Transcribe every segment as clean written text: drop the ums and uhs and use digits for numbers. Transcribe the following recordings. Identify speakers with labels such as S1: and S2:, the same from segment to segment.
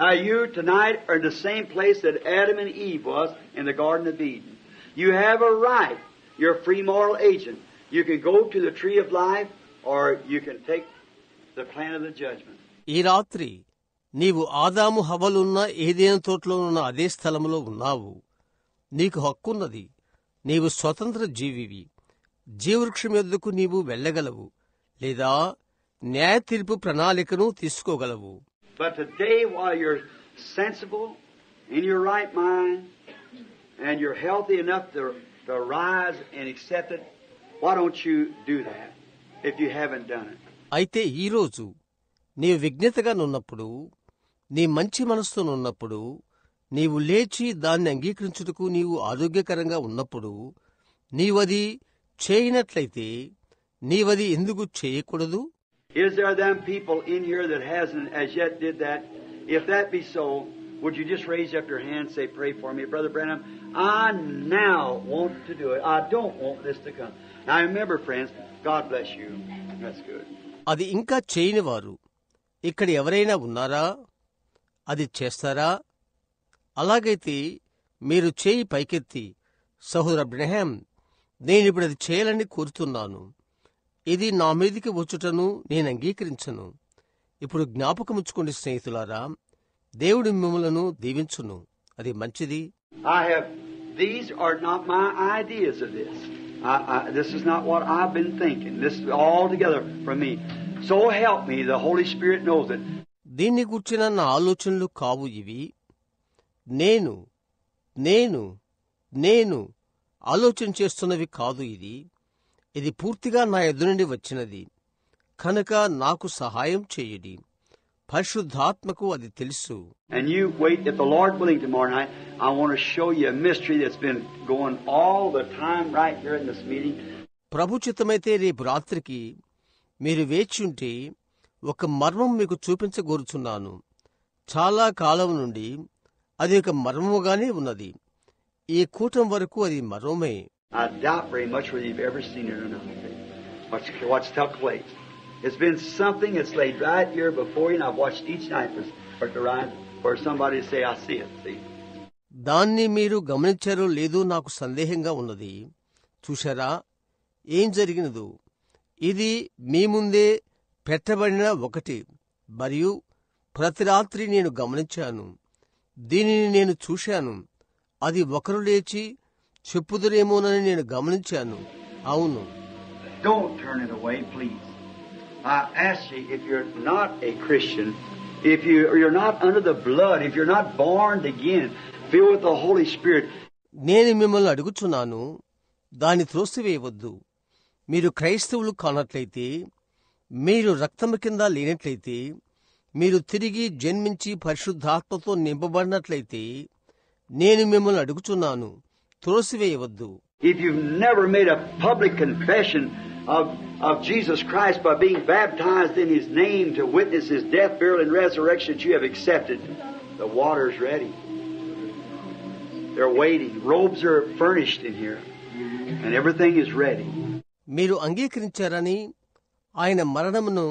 S1: Now you tonight are in the same place that Adam and Eve was in the Garden of Eden. You have a right. You're a free moral agent. You can go to the tree of life or you can take the plan of the judgment.
S2: ఈ రాత్రి నీవు ఆదాము హవ్వలున్న ఏదెను తోటలో ఉన్న అదే స్థలంలో ఉన్నావు. నీకు హక్కున్నది. నీవు స్వతంత్ర జీవివి. జీవవృక్షం యొద్దకు నీవు వెళ్ళగలవు లేదా న్యాయ తీర్పు ప్రణాళికను తీసుకోగలవు.
S1: But today, while you're sensible, in your right mind, and you're healthy enough to rise and accept it, why don't you do that if you haven't done it?
S2: అయితే ఈరోజు నీవు విజ్ఞతగా నున్నప్పుడు, నీ మంచి మనస్సుతో నున్నప్పుడు, నీవు లేచి దాన్ని అంగీకరించుటకు నీవు ఆరోగ్యకరంగా ఉన్నప్పుడు, నీవది చేయనట్లయితే నీవది ఎందుకు చేయకూడదు?
S1: Is there them people in here that hasn't as yet did that? If that be so, would you just raise up your hand and say, pray for me, Brother Branham? I now want to do it. I don't want this to come. Now remember, friends, God bless you. That's good.
S2: అది ఇంకా చేయని వారు ఇక్కడ ఎవరైనా ఉన్నారా? అది చేస్తారా? అలాగైతే మీరు చేయి పైకెత్తి, సహోదర బ్రహ్యాం, నేనిప్పుడు అది చేయాలని కోరుతున్నాను. ఇది నా మీదికి వచ్చుటను నేను అంగీకరించను. ఇప్పుడు జ్ఞాపకముంచుకోండి స్నేహితులారా, దేవుడు మిమ్మలను దీవించును. అది మంచిది.
S1: These are not my ideas of this. This is not what I've been thinking. This is all together from me. So help me, the Holy Spirit knows it.
S2: దీన్ని గూర్చిన నా ఆలోచనలు కావు ఇవి. నేను ఆలోచన చేస్తున్నవి కాదు ఇది. ఇది పూర్తిగా నా ఎదురు నుండి వచ్చినది కనుక నాకు సహాయం చేయుడి. పరిశుద్ధాత్మకు అది తెలుసు.
S1: And you wait, if the Lord willing, tomorrow night, I want to show you a mystery that's been going all the time right here in this meeting.
S2: ప్రభు చిత్తమైతే రేపు రాత్రికి మీరు వేచి ఉంటే ఒక మర్మం మీకు చూపించగోరుచున్నాను. చాలా కాలం నుండి అది ఒక మర్మముగానే ఉన్నది. ఈ కూటం వరకు అది మర్మమే.
S1: I doubt very much whether you've ever seen it or not. What's took place. It's been something that's laid right here before you, and I've watched each night for somebody to say, I see it. See?
S2: దాన్ని మీరు గమనించారో లేదో నాకు సందేహంగా ఉన్నది. చూశారా ఏం జరిగినదో? ఇది మీ ముందే పెట్టబడిన ఒకటి, మరియు ప్రతి రాత్రి నేను గమనించాను. దీనిని నేను చూశాను. అది ఒకరు లేచి చెప్పుదురేమోనని నేను గమనించాను. అవును.
S1: Don't turn it away, please. I ask you, if you're not a Christian, if you're not under the blood, if you're not born again, filled with the Holy Spirit.
S2: నేను మిమ్మల్ని అడుగుచున్నాను, దాన్ని త్రోసివేయవద్దు. మీరు క్రైస్తవులు కానట్లయితే, మీరు రక్తము కింద లేనట్లయితే, మీరు తిరిగి జన్మించి పరిశుద్ధాత్మతో నింపబడినట్లయితే, నేను మిమ్మల్ని అడుగుచున్నాను, త్రోసివేయవద్దు.
S1: If you've never made a public confession of Jesus Christ by being baptized in His name to witness His death, burial, and resurrection that you have accepted, the water's ready. They're waiting. Robes are furnished in here, and everything is ready.
S2: మీరు అంగీకరించారని, ఆయన మరణమును,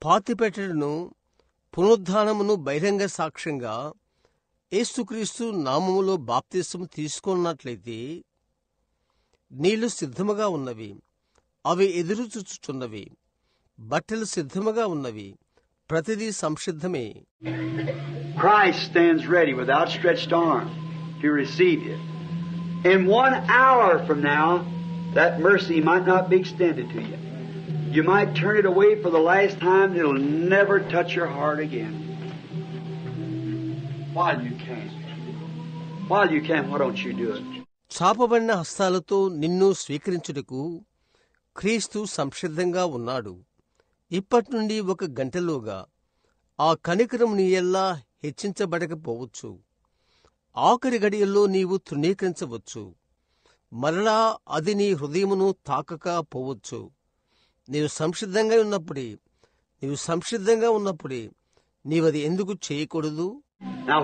S2: పాతిపెట్టడను, పునరుద్ధానమును బహిరంగ సాక్ష్యంగా యేసుక్రీస్తు నామములో బాప్తిస్మం తీసుకున్నట్లయితే, నీళ్లు సిద్ధముగా ఉన్నవి, అవి ఎదురు చూచుచున్నవి, బట్టలు సిద్ధముగా ఉన్నవి, ప్రతిదీ సంసిద్ధమే.
S1: Christ stands ready with outstretched arms to receive you. In 1 hour from now, that mercy might not be extended to you. You might turn it away for the last time, and it'll never touch your heart again. While you can, why don't you do it?
S2: చాపబడిన హస్తాలతో నిన్ను స్వీకరించుటకు క్రీస్తు సంసిద్ధంగా ఉన్నాడు. ఇప్పటి నుండి 1 గంటలోగా ఆ కనికరం నీ ఎల్లా హెచ్చించబడకపోవచ్చు. ఆఖరి గడియల్లో నీవు తృణీకరించవచ్చు. మరలా అది నీ హృదయమును తాకక పోవచ్చు. నీవు సంసిద్ధంగా ఉన్నప్పుడే నీవది ఎందుకు చేయకూడదు?
S1: Now,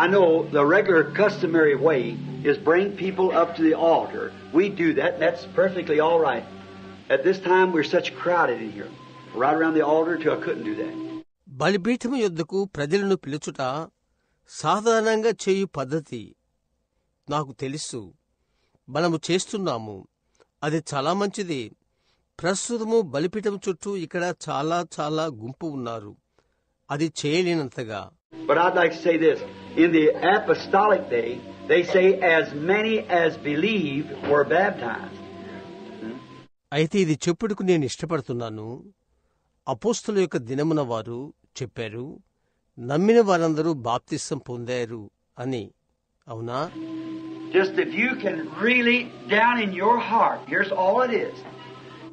S1: I know the regular customary way is bring people up to the altar. We do that, and that's perfectly all right. At this time, we're such crowded in here, right around the altar, till I couldn't do that.
S2: బలిపీఠము యొద్దకు ప్రజలను పిలుచుట సాధారణంగా చేయు పద్ధతి. నాకు తెలుసు, మనము చేస్తున్నాము, అది చాలా మంచిది. ప్రస్తుతము బలిపీఠం చుట్టూ ఇక్కడ చాలా చాలా గుంపు ఉన్నారు, అది చేయలేనంతగా.
S1: But I'd like to say this. In the apostolic day, they say as many as believed were baptized.
S2: అయితే ఇది చెప్పుటకు నేను ఇష్టపడుతున్నాను. అపోస్తలుల యొక్క దినమున వారు చెప్పారు, నమ్మిన వారందరూ బాప్తిసం పొందారు అని. అవునా?
S1: Just if you can really, down in your heart, here's all it is.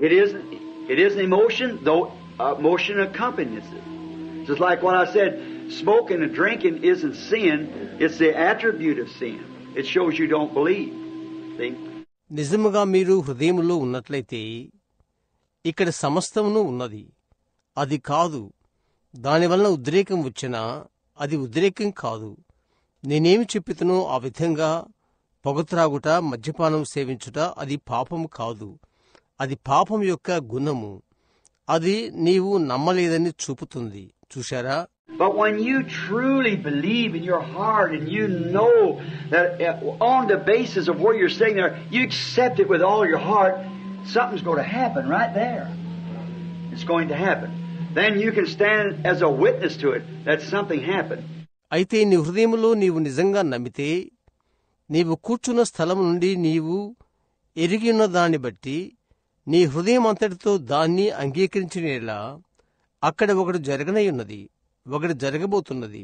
S1: It is an emotion, though emotion accompanies it. Just like what I said, smoking and drinking isn't sin, it's the attribute of sin. It shows you don't believe. See?
S2: నిజముగా మీరు హృదయములో ఉన్నట్లయితే ఇక్కడ సమస్తమును ఉన్నది. అది కాదు, దానివలన ఉద్రేకం వచ్చినా అది ఉద్రేకం కాదు. నేనేమి చెప్పితనో ఆ విధంగా పొగత్రాగుట, మద్యపానం సేవించుట అది పాపము కాదు. అది పాపం యొక్క గుణము. అది నీవు నమ్మలేదని చూపుతుంది. చూశారా?
S1: But when you truly believe in your heart and you know that on the basis of where you're sitting there, you accept it with all your heart, something's going to happen right there. It's going to happen. Then you can stand as a witness to it that something happened.
S2: అయితే నీ హృదయములో నీవు నిజంగా నమ్మితే, నీవు కూర్చున్న స్థలం నుండి నీవు ఎరిగిన దాన్ని బట్టి నీ హృదయం అంతటితో దాన్ని అంగీకరించినేలా అక్కడ ఒకటి జరగనయ్యున్నది, ఒకటి జరగబోతున్నది.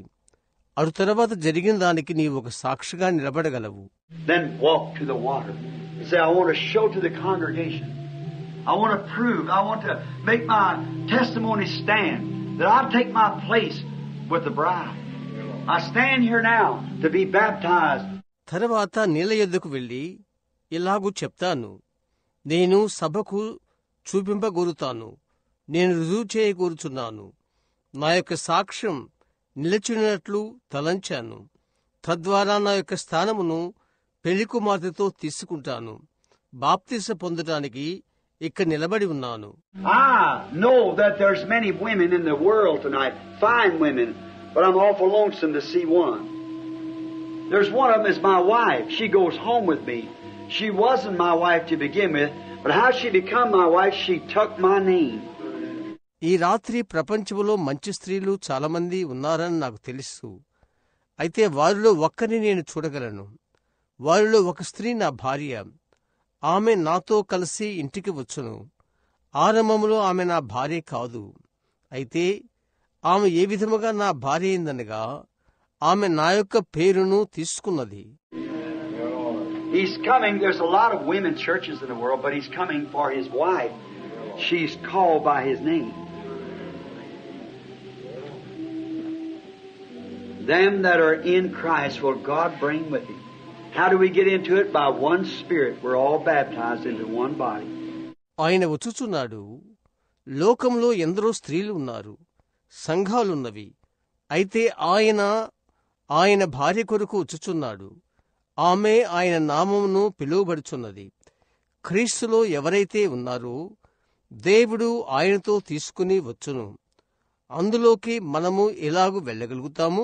S2: అటు తర్వాత జరిగిన దానికి నీవు ఒక సాక్షిగా నిలబడగలవు.
S1: Then walk to the water and say, I want to show to the congregation. I want to prove, I want to make my testimony stand that I'll take my place with the bride. I stand here now to be baptized.
S2: తర్వాత నీళ్ల యొద్దకు వెళ్లి ఇలాగూ చెప్తాను, నేను సభకు చూపింపగోరుతాను, నేను రుజువు చేయగోరుచున్నాను, నా యొక్క సాక్ష్యం నిలిచినట్లు తలంచాను. తద్వారా నా యొక్క స్థానమును పెళ్లి కుమార్తెతో తీసుకుంటాను. బాప్తిస పొందటానికి ఇక్కడ నిలబడి ఉన్నాను.
S1: I know that there's many women in the world tonight, fine women, but I'm awful lonesome to see one. There's one of them is my wife. She goes home with me. She wasn't my wife to begin with, but how she become my wife, she took my name.
S2: ఈ రాత్రి ప్రపంచంలో మంచి స్త్రీలు చాలామంది ఉన్నారని నాకు తెలుసు. అయితే వారిలో ఒక్కరిని నేను చూడగలను. వారిలో ఒక స్త్రీ నా భార్య. ఆమె నాతో కలిసి ఇంటికి వచ్చును. ఆరంభంలో ఆమె నా భార్య కాదు. అయితే ఆమె ఏ విధముగా నా భార్య అయిందనగా ఆమె నా యొక్క పేరును తీసుకున్నది.
S1: He's coming. There's a lot of women churches in the world, but he's coming for his wife. She's called by his name. Them that are in Christ will God bring with him. How do we get into it? By one Spirit. We're all baptized into one body.
S2: ఆయన వచ్చుచున్నాడు. లోకంలో ఎందరో స్త్రీలు ఉన్నారు, సంఘాలున్నవి. అయితే ఆయన భార్య కొరకు వచ్చుచున్నాడు. ఆమె ఆయన నామమును పిలువబడుచున్నది. క్రీస్తులో ఎవరైతే ఉన్నారో దేవుడు ఆయనతో తీసుకుని వచ్చును. అందులోకి మనము ఎలాగూ వెళ్ళగలుగుతాము?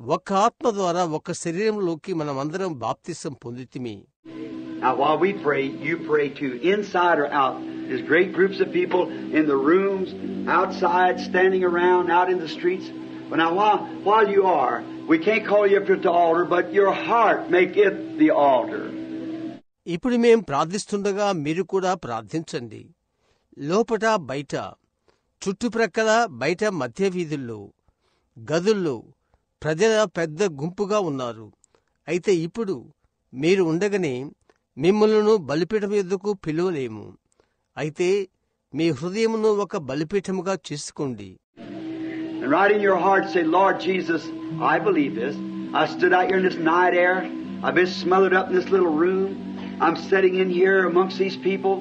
S2: ఒక్క ఆత్మ ద్వారా ఒక్క శరీరంలోకి మనమందరం బాప్తిసం పొందితిమి.
S1: Now while we pray, you pray too, inside or out. There's great groups of people in the rooms, outside, standing around, out in the streets. But now while you are, we can't call you up to the altar, but your heart make it the altar.
S2: ఇప్పుడు మేం ప్రార్థిస్తుండగా మీరు కూడా ప్రార్థించండి. లోపట బయట, చుట్టుప్రక్కల, బయట మధ్య వీధుల్లో, గదుల్లో ప్రజల పెద్ద గుంపుగా ఉన్నారు. అయితే ఇప్పుడు మీరు ఉండగానే మిమ్మల్ని బలిపీఠం యొద్దకు పిలువలేము. అయితే మీ హృదయమును ఒక బలిపీఠముగా చేసుకోండి.
S1: And right in your heart say, Lord Jesus, I believe this. I stood out here in this night air. I've been smothered up in this little room. I'm sitting in here amongst these people.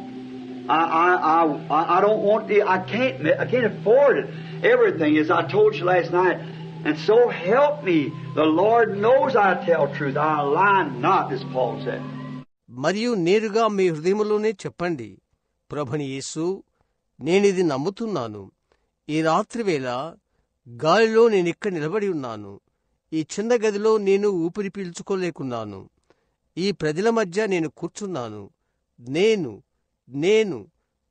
S1: I don't want to, I can't afford it. Everything, as I told you last night. And so help me. The Lord knows I tell truth. I lie not, as Paul said.
S2: మరియు నేరుగా మీ హృదయములోనే చెప్పండి, ప్రభుని యేసు, నేనిది నమ్ముతున్నాను. ఈ రాత్రివేళ గాలిలో నేనిక్కడ నిలబడి ఉన్నాను. ఈ చిన్న గదిలో నేను ఊపిరి పీల్చుకోలేకున్నాను. ఈ ప్రజల మధ్య నేను కూర్చున్నాను. నేను నేను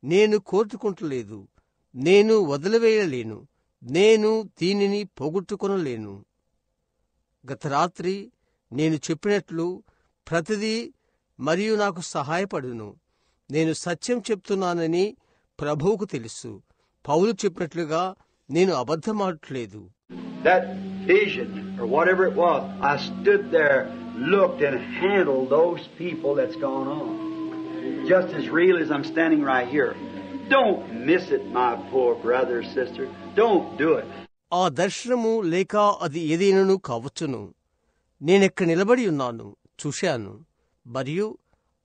S2: నేను కోరుకుంటలేదు. నేను వదిలివేయలేను. నేను దీనిని పోగొట్టుకొనలేను. గత రాత్రి నేను చెప్పినట్లు ప్రతిదీ మరియు నాకు సహాయపడును. నేను సత్యం చెప్తున్నానని ప్రభువుకు తెలుసు. పౌలు చెప్పినట్లుగా నేను అబద్ధమాడట్లేదు.
S1: That vision, or whatever it was, I stood there, looked and handled those people that's gone on. Just as real as I'm standing right here. Don't miss it, my poor brother or sister. Don't do it.
S2: ఆ దర్శనము లేక అది ఏదైనాను కావచ్చును. నేనెక్కడ నిలబడి ఉన్నాను, చూశాను. మరియు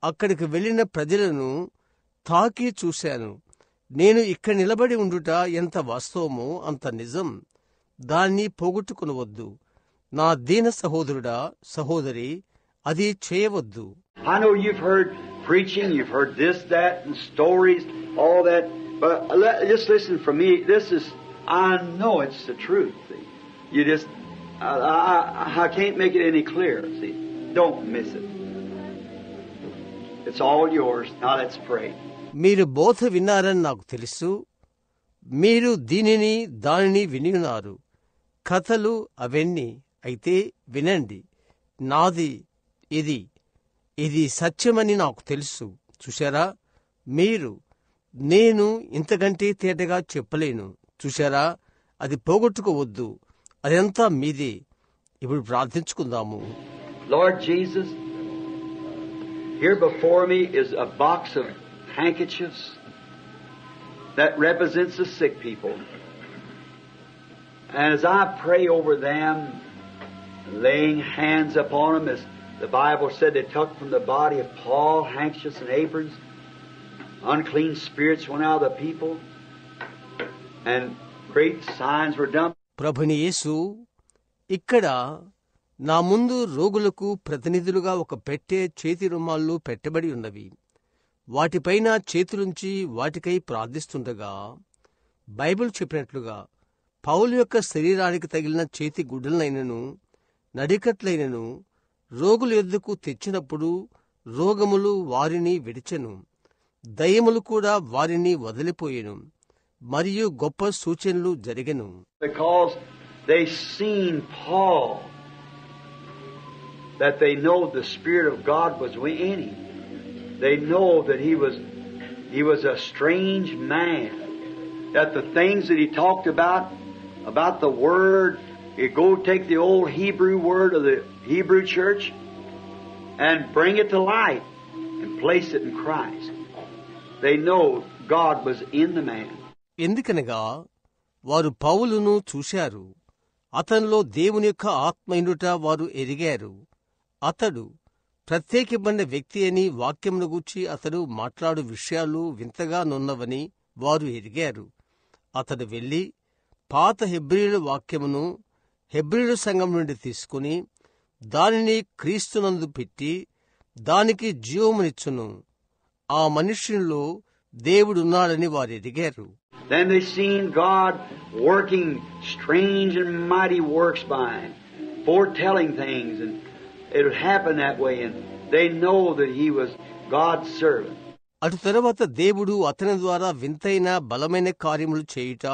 S2: అక్కడికి వెళ్లిన ప్రజలను తాకి చూశాను. నేను ఇక్కడ నిలబడి ఉండుట ఎంత వాస్తవమో అంత నిజం. దాన్ని పోగొట్టుకునవద్దు. నా దీన సహోదరుడా, సహోదరి, అది చేయవద్దు.
S1: I know you've heard preaching, you've heard this, that, and stories, all that, but just listen from me. I know it's the truth. See, you just, I can't make it any clearer. See, don't miss it. It's all yours. Now let's pray.
S2: మీరు బోధ విన్నారని నాకు తెలుసు. మీరు దీనిని దానిని వినియున్నారు. కథలు అవన్నీ అయితే వినండి. నాది ఇది సత్యమని నాకు తెలుసు. చూశారా, నేను ఇంతకంటే తేటగా చెప్పలేను. చూశారా, అది పోగొట్టుకోవద్దు. అదంతా మీదే. ఇప్పుడు ప్రార్థించుకుందాము.
S1: Lord Jesus, here before me is a box of handkerchiefs that represents the sick people. And as I pray over them, laying hands upon them, as the Bible said they took from the body of Paul handkerchiefs and aprons, unclean spirits went out of the people, and great signs were done.
S2: ప్రభుని యేసు, ఇక్కడ నా ముందు రోగులకు ప్రతినిధులుగా ఒక పెట్టె, చేతి రుమాళ్ళు పెట్టబడి ఉన్నవి. వాటిపైన చేతులుంచి వాటికై ప్రార్థిస్తుండగా బైబిల్ చెప్పినట్లుగా పౌలు యొక్క శరీరానికి తగిలిన చేతి గుడ్డలైనను నడికట్లైనను రోగుల యొద్దకు తెచ్చినప్పుడు రోగములు వారిని విడిచెను, దయ్యములు కూడా వారిని వదిలిపోయెను, మరియు గొప్ప సూచనలు జరిగెను.
S1: Because they seen Paul, that they know the Spirit of God was in him. They know that he was a strange man. That the things that he talked about the Word, you go take the old Hebrew word of the Hebrew church and bring it to light and place it in Christ. They know God was in the man.
S2: ఎందుకనగా వారు పౌలును చూశారు. అతనిలో దేవుని యొక్క ఆత్మయుండుట వారు ఎరిగారు. అతడు ప్రత్యేకమైన వ్యక్తి అని వాక్యమును గూర్చి అతడు మాట్లాడు విషయాలు వింతగా నున్నవని వారు ఎరిగారు. అతడు వెళ్లి పాత హెబ్రీయుల వాక్యమును హెబ్రీయుల సంఘం నుండి తీసుకుని దానిని క్రీస్తునందు పెట్టి దానికి జీవమునిచ్చును. ఆ మనుష్యునిలో దేవుడున్నాడని వారు ఎరిగారు.
S1: Then they seen God working strange and mighty works by him, foretelling things, and it would happen that way, and they know that he was God's servant.
S2: అటు తరువాత దేవుడు అతని ద్వారా వింతైన బలమైన కార్యములు చేయుట,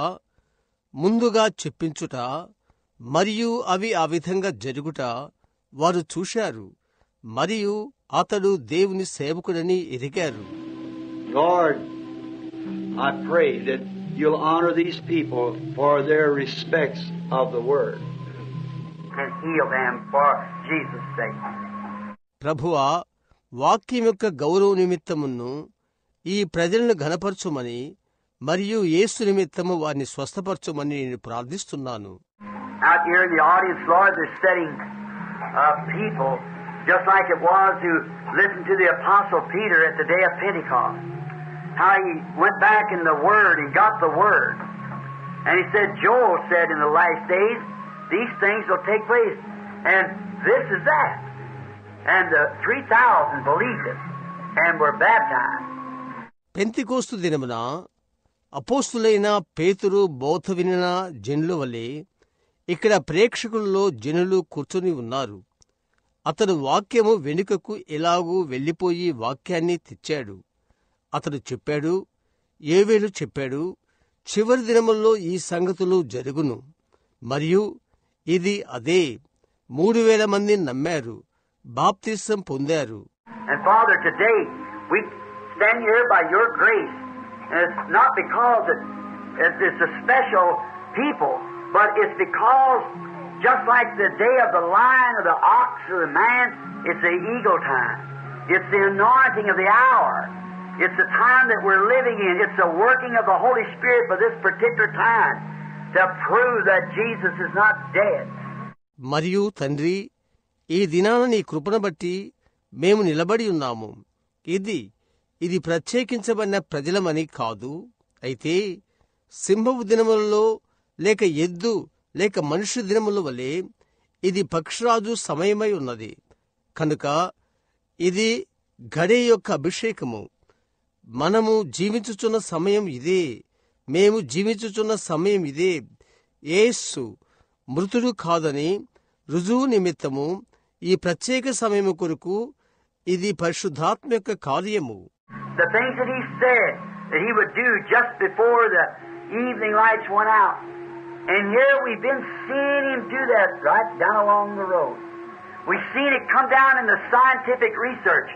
S2: ముందుగా చెప్పించుట, మరియు అవి ఆ విధంగా జరుగుట వారు చూశారు. మరియు అతడు దేవుని సేవకుడని ఎరిగారు.
S1: Lord, I pray that you'll honor these people for their respects of the word and heal them for Jesus' sake.
S2: ప్రభువా, వాక్యం యొక్క గౌరవ నిమిత్తమును ఈ ప్రజలను ఘనపరచుమని మరియు యేసు నిమిత్తము వారిని స్వస్థపరచుమని నేను ప్రార్థిస్తున్నాను.
S1: Out here in the audience, Lord, they're sitting people just like it was who listened to the Apostle Peter at the day of Pentecost. How he went back in the Word and got the Word. And he said, Joel said in the last days, these things will take place. And this is that. And 3,000 believed it and were baptized.
S2: Pentecost దినమున అపోస్తులైన పేతురు బోధ వినిన జనుల వలె ఇక్కడ ప్రేక్షకుల్లో జనులు కూర్చుని ఉన్నారు. అతడు వాక్యము వెనుకకు ఎలాగూ వెళ్లిపోయి వాక్యాన్ని తెచ్చాడు. అతడు చెప్పాడు, యోవేలు చెప్పాడు, చివరి దినముల్లో ఈ సంగతులు జరుగును. మరియు ఇది అదే. 3,000 మంది నమ్మారు, బాప్తిసం పొందారు.
S3: And Father, today we stand here by your grace. And it's not because it's a special people, but it's because just like the day of the lion or the ox or the man, it's the eagle time. It's the anointing of the hour. It's the time that we're living in. It's the working of the Holy Spirit for this particular time to prove that Jesus is not dead.
S2: మరియు తండ్రి, ఈ దినాన నీ కృపను బట్టి మేము నిలబడి ఉన్నాము. ఇది ప్రత్యేకించబడిన ప్రజలమని కాదు, అయితే సింహపు దినములలో లేక ఎద్దు లేక మనుష్య దినముల వలె ఇది పక్షిరాజు సమయమై ఉన్నది. కనుక ఇది గడే యొక్క అభిషేకము. మనము జీవించుచున్న సమయం ఇదే. మేము జీవించుచున్న సమయం ఇదే. యేసు మృతుడు కాదని రుజువు నిమిత్తము ఈ ప్రత్యేక సమయము కొరకు ఇది పరిశుద్ధాత్మ యొక్క కార్యము.
S3: The things that he said that he would do just before the evening lights went out. And here we've been seeing him do that right down along the road. We've seen it come down in the scientific research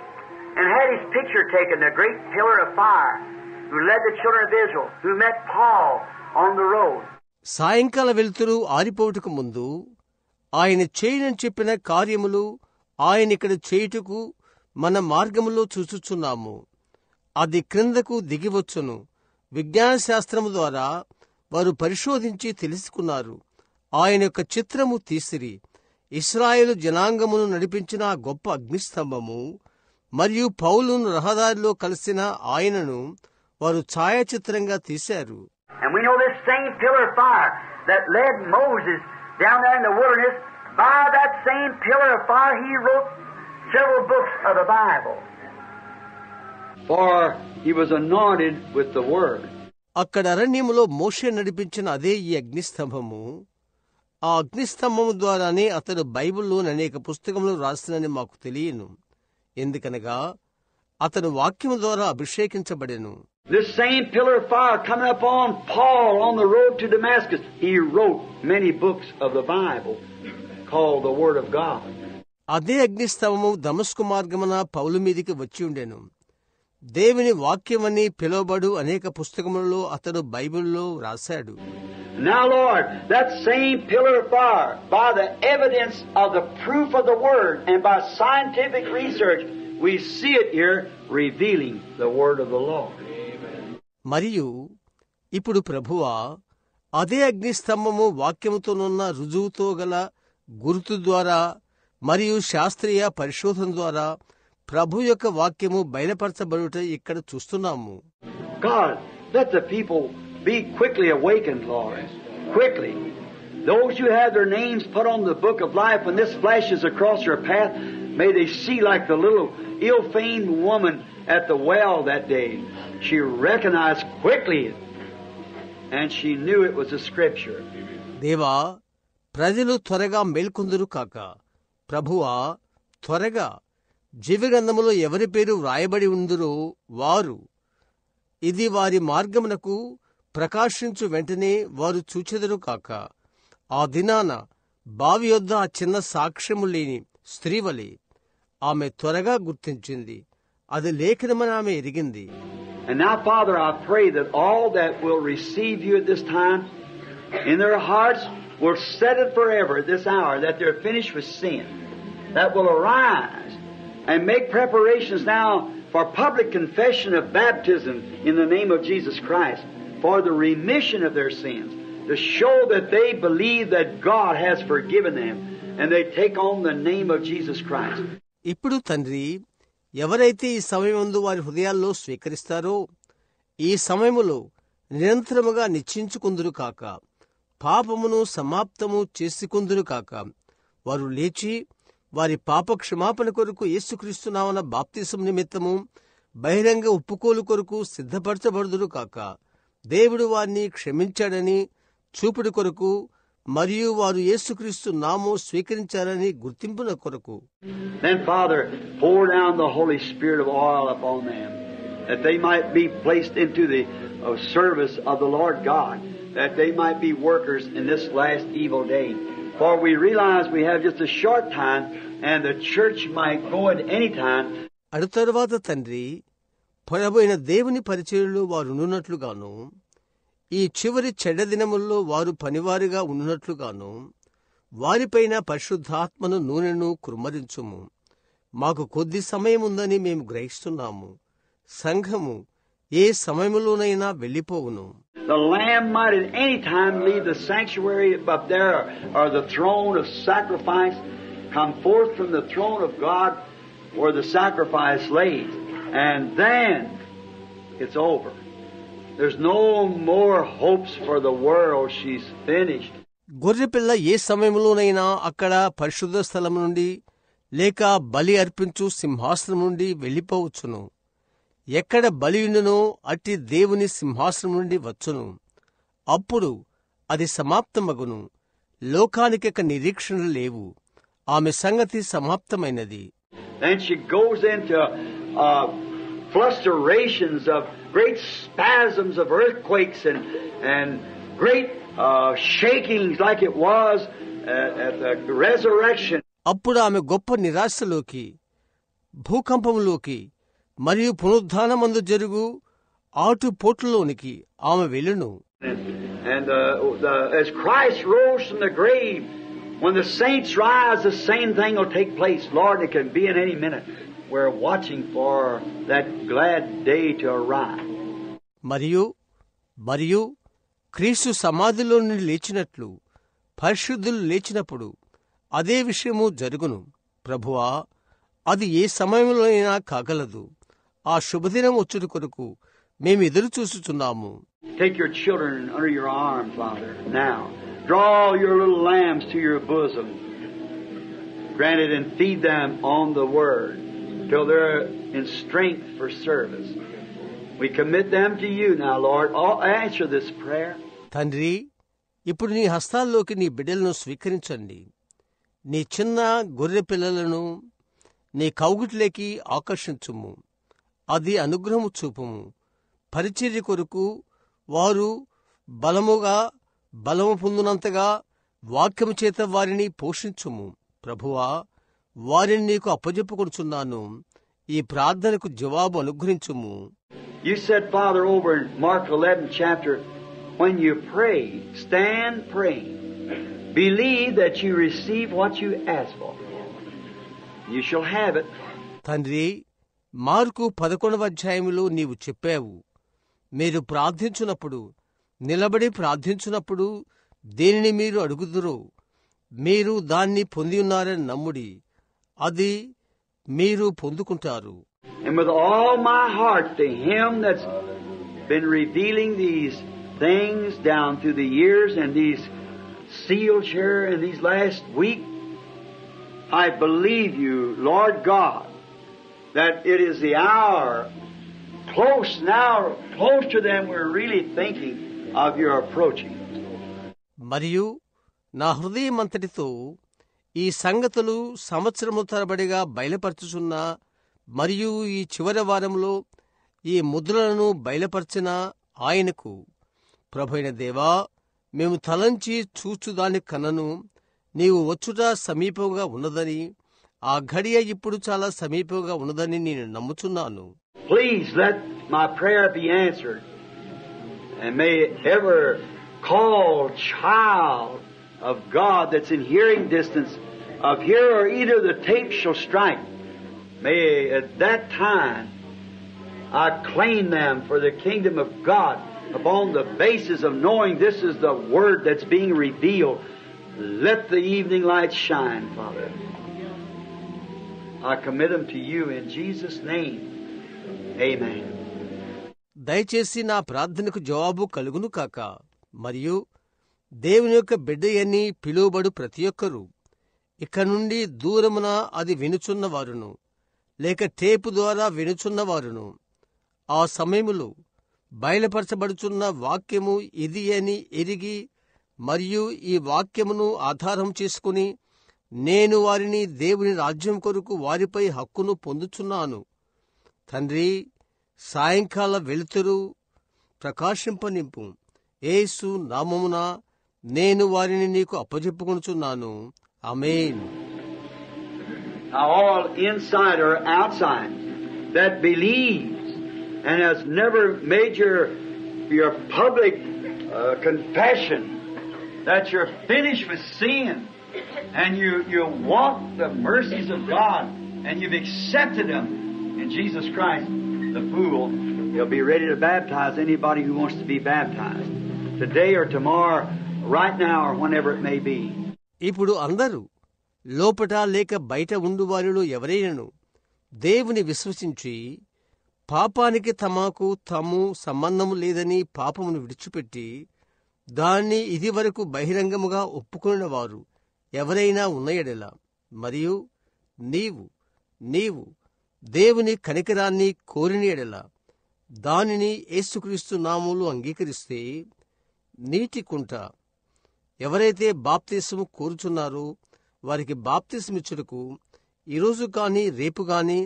S3: and had his picture taken, the great pillar of fire who led the children of Israel, who met Paul on the road.
S2: సాయంకాల వెలుతురు ఆరిపోటుకు ముందు ఆయన చేయనని చెప్పిన కార్యములు ఆయన ఇక్కడ చేయుటకు మన మార్గములో చూచుచున్నాము. అది క్రిందకు దిగివచ్చును. విజ్ఞాన శాస్త్రము ద్వారా వారు పరిశోధించి తెలుసుకున్నారు. ఆయన యొక్క చిత్రము తీసిరి. ఇశ్రాయేలు జనాంగమును నడిపించిన ఆ గొప్ప అగ్నిస్తంభము మరియు పౌలును రహదారిలో కలిసిన ఆయనను వారు ఛాయాచిత్రంగా తీశారు.
S3: And we know this same pillar of fire that led Moses down there in the wilderness, by that same pillar of fire he wrote several books of the Bible.
S1: For he was anointed with the word.
S2: అక్కడ అరణ్యములో మోషే నడిపించిన అదే ఈ అగ్నిస్తంభము. ఆ అగ్నిస్తంభము ద్వారానే అతడు బైబిల్లోని అనేక పుస్తకములు రాసినని మాకు తెలియను. ఎందుకనగా అతను వాక్యము ద్వారా అభిషేకించబడెను.
S1: This same pillar of fire coming upon Paul on the road to Damascus, he wrote many books of the Bible called the Word of God.
S2: అదే అగ్నిస్తంభము దమస్కు మార్గమున పౌలు మీదికి వచ్చి ఉండెను. దేవుని వాక్యమని పిలువబడు అనేక పుస్తకములలో అతడు బైబిల్లో రాశాడు.
S1: Now, Lord, that same pillar of fire, by the evidence of the proof of the Word and by scientific research, we see it here revealing the Word of the Lord.
S2: మరియు ఇప్పుడు ప్రభువా, అదే అగ్నిస్తంభము వాక్యముతోనున్న రుజువుతో గల గుర్తు ద్వారా మరియు శాస్త్రీయ పరిశోధన ద్వారా ప్రభు యొక్క వాక్యము బయలుపరచబడుట ఇక్కడ చూస్తున్నాము.
S1: God, let the people be quickly awakened, Lord. Quickly. Those who have their names put on the book of life, when this flashes across their path, may they see like the little ill-famed woman at the well that day. She recognized quickly and she knew it was a scripture.
S2: దేవా, ప్రజలు త్వరగా మేల్కొందురు కాక. ప్రభువా, త్వరగా జీవగ్రంథములో ఎవరి పేరు వ్రాయబడి ఉందురో వారు ఇది వారి మార్గమునకు ప్రకాశించు వెంటనే వారు చూచెదరు కాక. ఆ దినాన బావి యొద్ద ఆ చిన్న సాక్ష్యము లేని స్త్రీవలే ఆమె త్వరగా గుర్తించింది. అది లేఖనమని ఆమె ఎరిగింది.
S1: And now, Father, I pray that all that will receive you at this time in their hearts will set it forever at this hour, that they're finished with sin, that will arise and make preparations now for public confession of baptism in the name of Jesus Christ, for the remission of their sins, to show that they believe that God has forgiven them and they take on the name of Jesus Christ.
S2: ఇప్పుడు తండ్రి, ఎవరైతే ఈ సమయమందు వారి హృదయాల్లో స్వీకరిస్తారో ఈ సమయములో నిరంతరముగా నిశ్చయించుకుందురు కాక, పాపమును సమాప్తము చేసుకుందురు కాక, వారు లేచి వారి పాప క్షమాపణ కొరకు యేసుక్రీస్తునామన బాప్తిసం నిమిత్తము బహిరంగ ఒప్పుకోలు కొరకు సిద్ధపరచబడుదురు కాక. దేవుడు వారిని క్షమించాడని చూపుడు కొరకు మరియు వారు యేసుక్రీస్తు నామం స్వీకరించారని గుర్తింపున కొరకు.
S1: Then, Father, pour down the Holy Spirit of oil upon them, that they might be placed into the service of the Lord God, that they might be workers in this last evil day. For we realize we have just a short time, and the church might go at any time.
S2: అటు తరువాత తండ్రి, పొరబోయిన దేవుని పరిచర్యలో వారు ఉన్నట్లుగాను, ఈ చివరి చెడ్డ దినముల్లో వారు పనివారిగా ఉన్నట్లుగాను వారిపైన పరిశుద్ధాత్మను నూనెను కుమ్మరించుము. మాకు కొద్ది సమయం ఉందని మేము గ్రహిస్తున్నాము. సంఘము ఏ సమయంలోనైనా వెళ్లిపోవును.
S1: The Lamb might at any time leave the sanctuary up there or the throne of sacrifice, come forth from the throne of God where the sacrifice lays, and then it's over. There's no more hopes for the world. She's finished.
S2: గొర్రెపిల్ల ఏ సమయంలోనైనా అక్కడ పరిశుద్ధ స్థలం నుండి లేక బలి అర్పించు సింహాసనం నుండి వెళ్లిపోవచ్చును. ఎక్కడ బలియుండునో అట్టి దేవుని సింహాసనం నుండి వచ్చును. అప్పుడు అది సమాప్తమగును. లోకానికిక నిరీక్షణలు లేవు. ఆమె సంగతి సమాప్తమైనది.
S1: Then she goes into flusterations of great spasms of earthquakes and great shakings like it was at the resurrection.
S2: అప్పుడు ఆమె గొప్ప నిరాశలోకి, భూకంపంలోకి మరియు పునరుద్ధానమందు జరుగు ఆటుపోట్లలోనికి ఆమె వెళ్ళును.
S1: And as Christ rose from the grave, when the saints rise, the same thing will take place. Lord, it can be in any minute. We're watching for that glad day to arrive.
S2: మరియు క్రీస్తు సమాధిలో నుండి లేచినట్లు పరిశుద్ధులు లేచినప్పుడు అదే విషయము జరుగును. ప్రభువా, అది ఏ సమయంలోనైనా కాగలదు. ఆ శుభదినం వచ్చుట కొరకు మేము ఎదురు చూస్తున్నాము.
S1: Take your children under your arm, Father, now. Draw your little lambs to your bosom. Grant it and feed them on the Word till they're in strength for service. We commit them to you now, Lord. Answer this prayer.
S2: తండ్రి, ఇప్పుడు నీ హస్తాల్లోకి నీ బిడ్డలను స్వీకరించండి. నీ చిన్న గొర్రె పిల్లలను నీ కౌగిట్లోకి ఆకర్షించుము. అది అనుగ్రహము చూపుము. పరిచర్య కొరకు వారు బలము పొందినంతగా వాక్యము చేత వారిని పోషించుము. ప్రభువా, వారిని నీకు అప్పజెప్పుకొనుచున్నాను. ఈ ప్రార్థనకు జవాబు అనుగ్రహించుము.
S1: You said, Father, over in Mark 11 chapter, when you pray, stand praying. Believe that you receive what you ask for. You shall have it.
S2: తండ్రి, మార్కు 11వ అధ్యాయములో నీవు చెప్పావు, మీరు ప్రార్థించున్నప్పుడు, నిలబడి ప్రార్థించున్నప్పుడు దేనిని మీరు అడుగుదురో మీరు దాన్ని పొంది ఉన్నారని నమ్ముడి, అది మీరు పొందుకుంటారు.
S1: And with all my heart to Him that's been revealing these things down through the years and these seals here in these last week, I believe you, Lord God, that it is the hour close now, close to them we're really thinking of your approaching.
S2: మరియు నా హృదయమంతటితో ఈ సంగతులు సంవత్సరము తరబడిగా బయలుపరచుచున్న మరియు ఈ చివరి వారంలో ఈ ముద్రలను బయలుపరిచిన ఆయనకు, ప్రభువైన దేవా, మేము తలంచి చూచుదాని కన్నను నీవు వచ్చుట సమీపంగా ఉన్నదని, ఆ ఘడియ ఇప్పుడు చాలా సమీపంగా ఉన్నదని నేను నమ్ముచున్నాను.
S1: Please let my prayer be answered, and may ever called child of God that's in hearing distance of here or either the tape shall strike, may at that time I claim them for the kingdom of God upon the basis of knowing this is the word that's being revealed. Let the evening light shine, Father. I commit them to you in Jesus' name. Amen.
S2: దయచేసి నా ప్రార్థనకు జవాబు కలుగును కాక. మరియు దేవుని యొక్క బిడ్డయని పిలువబడు ప్రతి ఒక్కరూ ఇక నుండి దూరమున అది వినుచున్నవారును లేక టేపు ద్వారా వినుచున్నవారును ఆ సమయములో బయలుపరచబడుచున్న వాక్యము ఇది అని ఎరిగి మరియు ఈ వాక్యమును ఆధారం చేసుకుని నేను వారిని దేవుని రాజ్యం కొరకు వారిపై హక్కును పొందుచున్నాను. తండ్రి, సాయంకాల వెలుతురు ప్రకాశింపనింపు. యేసు నామమున నేను వారిని నీకు అప్పజెప్పుకొనుచున్నాను. ఆమేన్.
S1: All inside or outside that believes and has never made your public confession that you're finished with sin and you want the mercies of God and you've accepted Him in Jesus Christ, the fool, he'll be ready to baptize anybody who wants to be baptized today or tomorrow, right now or whenever it may be.
S2: ఇప్పుడు అందరూ లోపట లేక బయట ఉండు వారిలో ఎవరైనను దేవుని విశ్వసించి పాపానికి తమకు తాము సంబంధము లేదని పాపమును విడిచిపెట్టి దాన్ని ఇదివరకు బహిరంగముగా ఒప్పుకొనిన వారు ఎవరైనా ఉన్నయడెలా మరియు నీవు దేవుని కనికరాన్ని కోరిన ఎడలా దానిని యేసుక్రీస్తు నామములో అంగీకరిస్తే నీటి కుంట ఎవరైతే బాప్తిస్మము కోరుచున్నారో వారికి బాప్తిస్మిచ్చుటకు ఈరోజు కాని రేపు గాని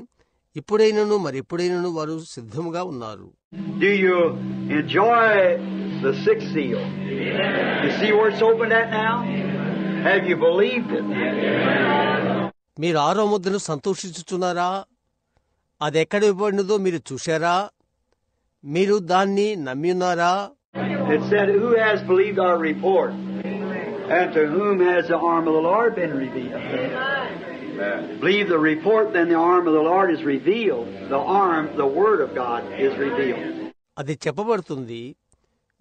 S2: ఇప్పుడైనను మరెప్పుడైనను వారు సిద్ధముగా ఉన్నారు.
S1: Do you enjoy the sixth seal? You see where it's opened at now? Have you believed it?
S2: మీరు ఆరో ముద్దను సంతోషించుచున్నారా? అది ఎక్కడ ఇవ్వబడినదో మీరు చూశారా? మీరు దాన్ని నమ్మియున్నారా?
S1: It said, who has believed our report? And to whom has the arm of the Lord been revealed? Believe the report, then the arm of the Lord is revealed. The arm, the word of God is revealed.
S2: అది చెప్పబడుతుంది.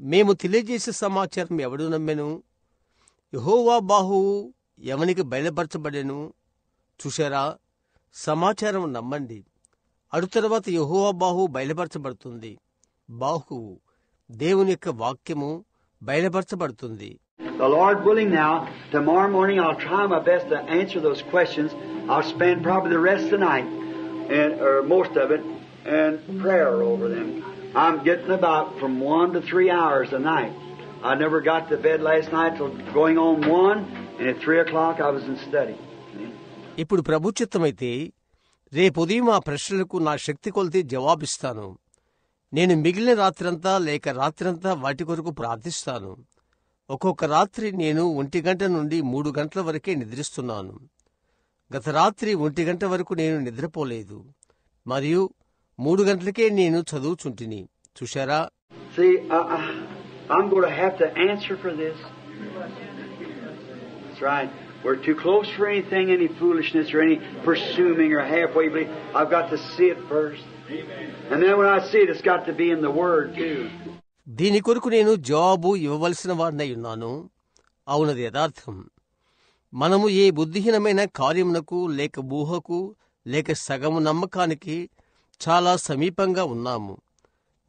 S2: మేము తెలియజేసే సమాచారం ఎవడు నమ్మెను? యెహోవా బాహువు ఎవనికి బయలుపరచబడెను? చూశారా? సమాచారం నమ్మండి. అడు తర్వాత యెహోవా బాహువు బయలుపరచబడుతుంది. బాహువు దేవుని యొక్క వాక్యము బయలుపరచబడుతుంది.
S1: The Lord willing now, tomorrow morning I'll try my best to answer those questions. I'll spend probably the rest of the night, or most of it, in prayer over them. I'm getting about from 1 to 3 hours a night. I never got to bed last night till going on 1, and at 3 o'clock I was in study.
S2: ఇప్పుడు ప్రభుచిత్తమైతే రేపు ఉదయం ఆ ప్రశ్నలకు నా శక్తి కొలితే జవాబిస్తాను. నేను మిగిలిన రాత్రంతా లేక రాత్రంతా వాటి కొరకు ప్రార్థిస్తాను. ఒక్కొక్క రాత్రి నేను 1 గంట నుండి 3 గంటల వరకే నిద్రిస్తున్నాను. గత రాత్రి 1 గంట వరకు నేను నిద్రపోలేదు మరియు 3 గంటలకే నేను చదువుచుంటిని. చూశారా?
S1: See, I'm going to have to answer for this. That's right. We're too close for anything, any foolishness or any presuming or halfway belief. I've got to see it first. And then when I see it, it's got to be in the Word too.
S2: దీని కొరకు నేను జవాబు ఇవ్వవలసిన వాడినై ఉన్నాను. అవునది యథార్థం. మనము ఏ బుద్ధిహీనమైన కార్యమునకు లేక ఊహకు లేక సగము నమ్మకానికి చాలా సమీపంగా ఉన్నాము.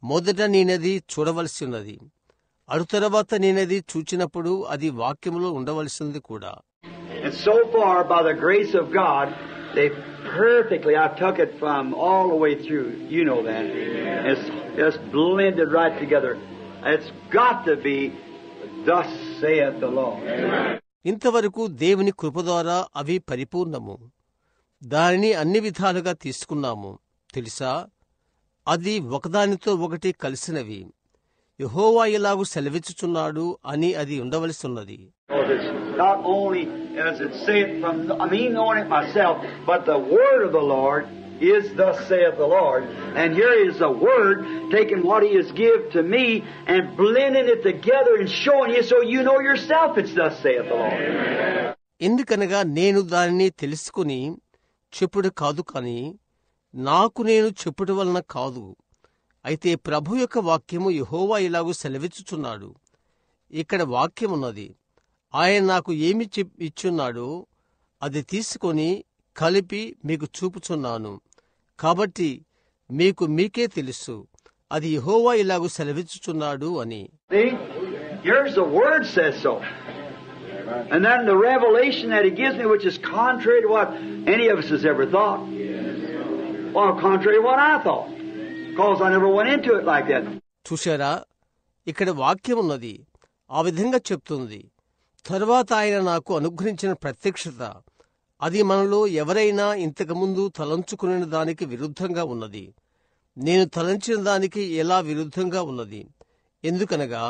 S2: మొదట నేనది చూడవలసి ఉన్నది. అడు తర్వాత నేనది చూచినప్పుడు అది వాక్యములో ఉండవలసింది కూడా.
S1: And so far, by the grace of God, they perfectly, I took it from all the way through. You know that. It's just blended right together. It's got to be, thus saith the Lord.
S2: ఇంతవరకు దేవుని కృప ద్వారా అవి పరిపూర్ణము. దానిని అన్ని విధాలుగా తీసుకున్నాము. తెలుసా, అది ఒకదానితో ఒకటి కలిసినవి. యెహోవా ఇలాగు సెలవిచ్చుచున్నాడు అని అది ఉండవలసి ఉన్నది.
S1: Not only as it saith from me knowing it myself, but the word of the Lord is thus saith the Lord. And here is the word taking what He has given to me and blending it together and showing you so you know yourself it's thus saith the Lord.
S2: ఎందుకనగా నేను దానిని తెలుసుకుని చెప్పుడు కాదు కాని నాకు నేను చెప్పుడు వలన కాదు. అయితే ప్రభు యొక్క వాక్యము యెహోవా ఇలాగు సెలవిచ్చుచున్నాడు. ఇక్కడ వాక్యమున్నది. ఆయన నాకు ఏమి ఇచ్చున్నాడో అది తీసుకొని కలిపి మీకు చూపుచున్నాను. కాబట్టి మీకే తెలుసు అది యెహోవా ఇలాగు సెలవిచ్చుచున్నాడు అని.
S1: Here's the word says so. And then the revelation that He gives me, which is contrary to what any of us has ever thought. Well, contrary to what I thought. Because I never went into it like that.
S2: చూశారా, ఇక్కడ వాక్యం ఉన్నది, ఆ విధంగా చెప్తుంది. తరువాత ఆయన నాకు అనుగ్రహించిన ప్రత్యక్షత, అది మనలో ఎవరైనా ఇంతకుముందు తలంచుకునే దానికి విరుద్ధంగా ఉన్నది. నేను తలంచిన దానికి ఎలా విరుద్ధంగా ఉన్నది? ఎందుకనగా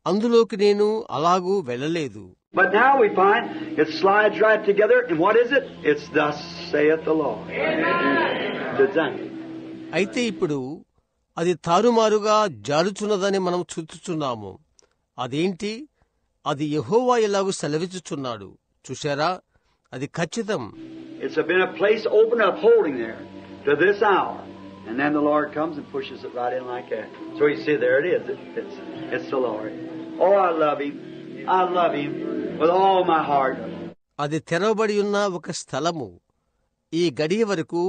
S2: అందులోకి నేను అలాగూ వెళ్ళలేదు.
S1: But now we find it slides right together, and what is it? It's thus saith the Lord.
S2: అయితే ఇప్పుడు అది తారుమారుగా జారుచున్నదని మనం చూచుచున్నాము. అదేంటి? అది యెహోవా ఎలాగూ సెలవిచ్చుచున్నాడు. చూశారా, అది ఖచ్చితం.
S1: It's been a place open up holding there to this hour, and then the Lord comes and pushes it right in like that. So you see, there it is. It's the Lord. Oh, I love Him. I love Him with all my heart.
S2: అది తెరవబడి ఉన్న ఒక స్థలము ఈ గడియ వరకు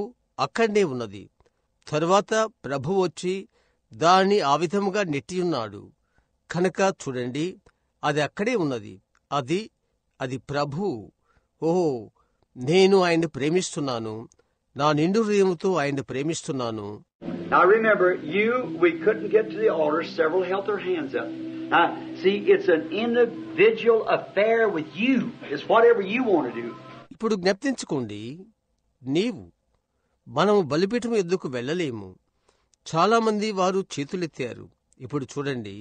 S2: అక్కడనే ఉన్నది. తరువాత ప్రభు వచ్చి దాన్ని ఆ విధముగా నెట్టియున్నాడు. కనుక చూడండి, అది అక్కడే ఉన్నది. అది ప్రభు. ఓహో, నేను ఆయన్ని ప్రేమిస్తున్నాను, నా నిండు హృదయముతో ఆయన్ని ప్రేమిస్తున్నాను.
S1: Now remember, we couldn't get to the altar. Several held their hands up. Now, see, it's an individual affair with you. It's whatever you want to do.
S2: ఇప్పుడు జ్ఞప్తించుకోండి, మనము బలిపీఠం ఎద్దుకు వెళ్ళలేము. చాలామంది వారు చేతులెత్తారు. ఇప్పుడు చూడండి,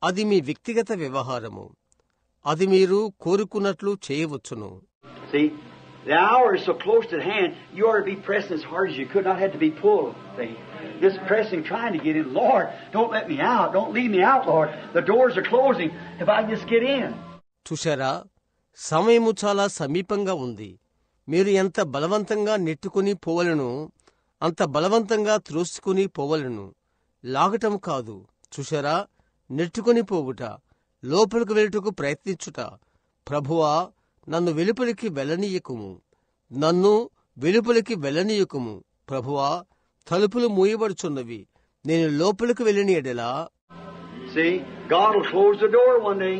S2: అది మీ వ్యక్తిగత వ్యవహారము. అది మీరు కోరుకున్నట్లు చేయవచ్చును.
S1: See, the hour is so close at hand, you ought to be pressing as hard as you could, not have to be pulled. See, just pressing, trying to get in. Lord, don't let me out. Don't leave me out, Lord. The doors are closing. If I can just get in.
S2: చూశారా, సమయము చాలా సమీపంగా ఉంది. మీరు ఎంత బలవంతంగా నెట్టుకుని పోవలను, అంత బలవంతంగా త్రోసుకుని పోవలను. లాగటం కాదు. చూశారా, నెట్టుకుని పోవుట, లోపలికి వెళ్ళుటకు ప్రయత్నించుట. ప్రభువా, నన్ను వెలుపలికి వెళ్ళనీయకుము, నన్ను వెలుపలికి వెళ్ళనీయకుము. ప్రభువా, తలుపులు మూయబడుచున్నవి, నేను లోపలికి వెళ్ళని ఎడలా.
S1: See, God will close the door one day.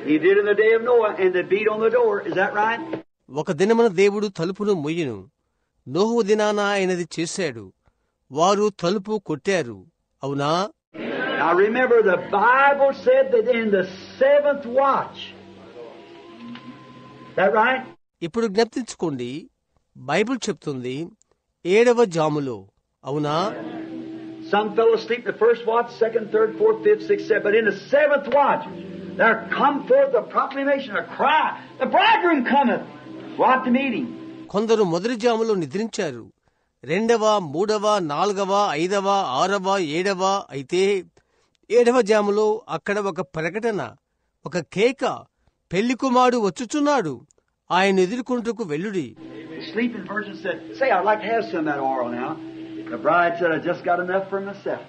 S1: He did in the day of Noah, and they beat on the door. Is that right?
S2: ఒక దినమున దేవుడు తలుపును మూయను. నోహు దినాన ఆయనది చేశాడు. వారు తలుపు కొట్టారు. అవునా?
S1: Now remember, the Bible said that in the 7th watch. That right?
S2: ఇప్పుడు జ్ఞప్తించుకోండి, బైబిల్ చెప్తుంది 7వ జాములో. అవునా?
S1: Some fell asleep in the first watch, 2nd, 3rd, 4th, 5th, 6th, 7th. But in the 7th watch, there come forth a proclamation, a cry. The bridegroom cometh. What to meet him?
S2: కొందరు మొదటి జాములో నిద్రించారు. 2వ, 3వ, 4వ, 5వ, 6వ, 7వ. అయితే 7వ జాములో అక్కడ ఒక ప్రకటన, ఒక కేక, పెళ్లి కుమారుడు వచ్చుచున్నాడు, ఆయన ఎదుర్కొంటకు వెల్లుడి.
S1: The sleeping virgin said, "Say, I'd like to have some of that oil now." The bride said, "I just got enough for myself.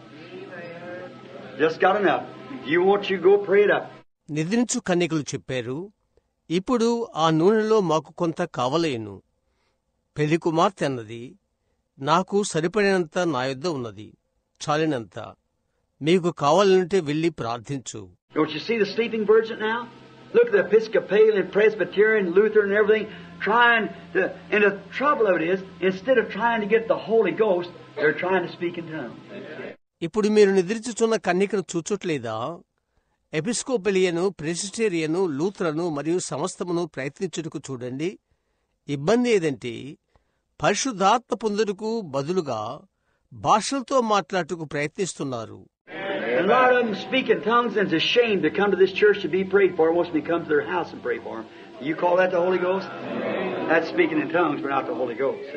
S1: Just got enough. If you want, you go pray it up."
S2: నిద్రించు కన్యకలు చెప్పారు, ఇప్పుడు ఆ నూనెలో మాకు కొంత కావలేను. పెళ్లి కుమార్తె అన్నది, నాకు సరిపడినంత నా యొద్ద ఉన్నది, చాలినంత. మీకు కావాలంటే వెళ్లి ప్రార్థించు.
S1: Don't you see the sleeping virgin now? Look at the Episcopalian, Presbyterian, Lutheran, and everything trying to. And the trouble of it is, instead of trying to get the Holy Ghost, they're trying to speak in tongues.
S2: ఇప్పుడు మీరు నిద్రించుచున్న కన్యకను చూచట్లేదా? ఎపిస్కోపలియను, ప్రెసిస్టేరియను, లూథరను మరియు సమస్తమును ప్రయత్నించుటకు చూడండి. ఇబ్బంది ఏదంటే పరిశుద్ధాత్మ పొందుటకు బదులుగా భాషలతో మాట్లాడుటకు ప్రయత్నిస్తున్నారు.
S1: And a lot of them speak in tongues, and it's a shame to come to this church to be prayed for. Most of them come to their house and pray for them. You call that the Holy Ghost? That's speaking in tongues, but not the Holy Ghost.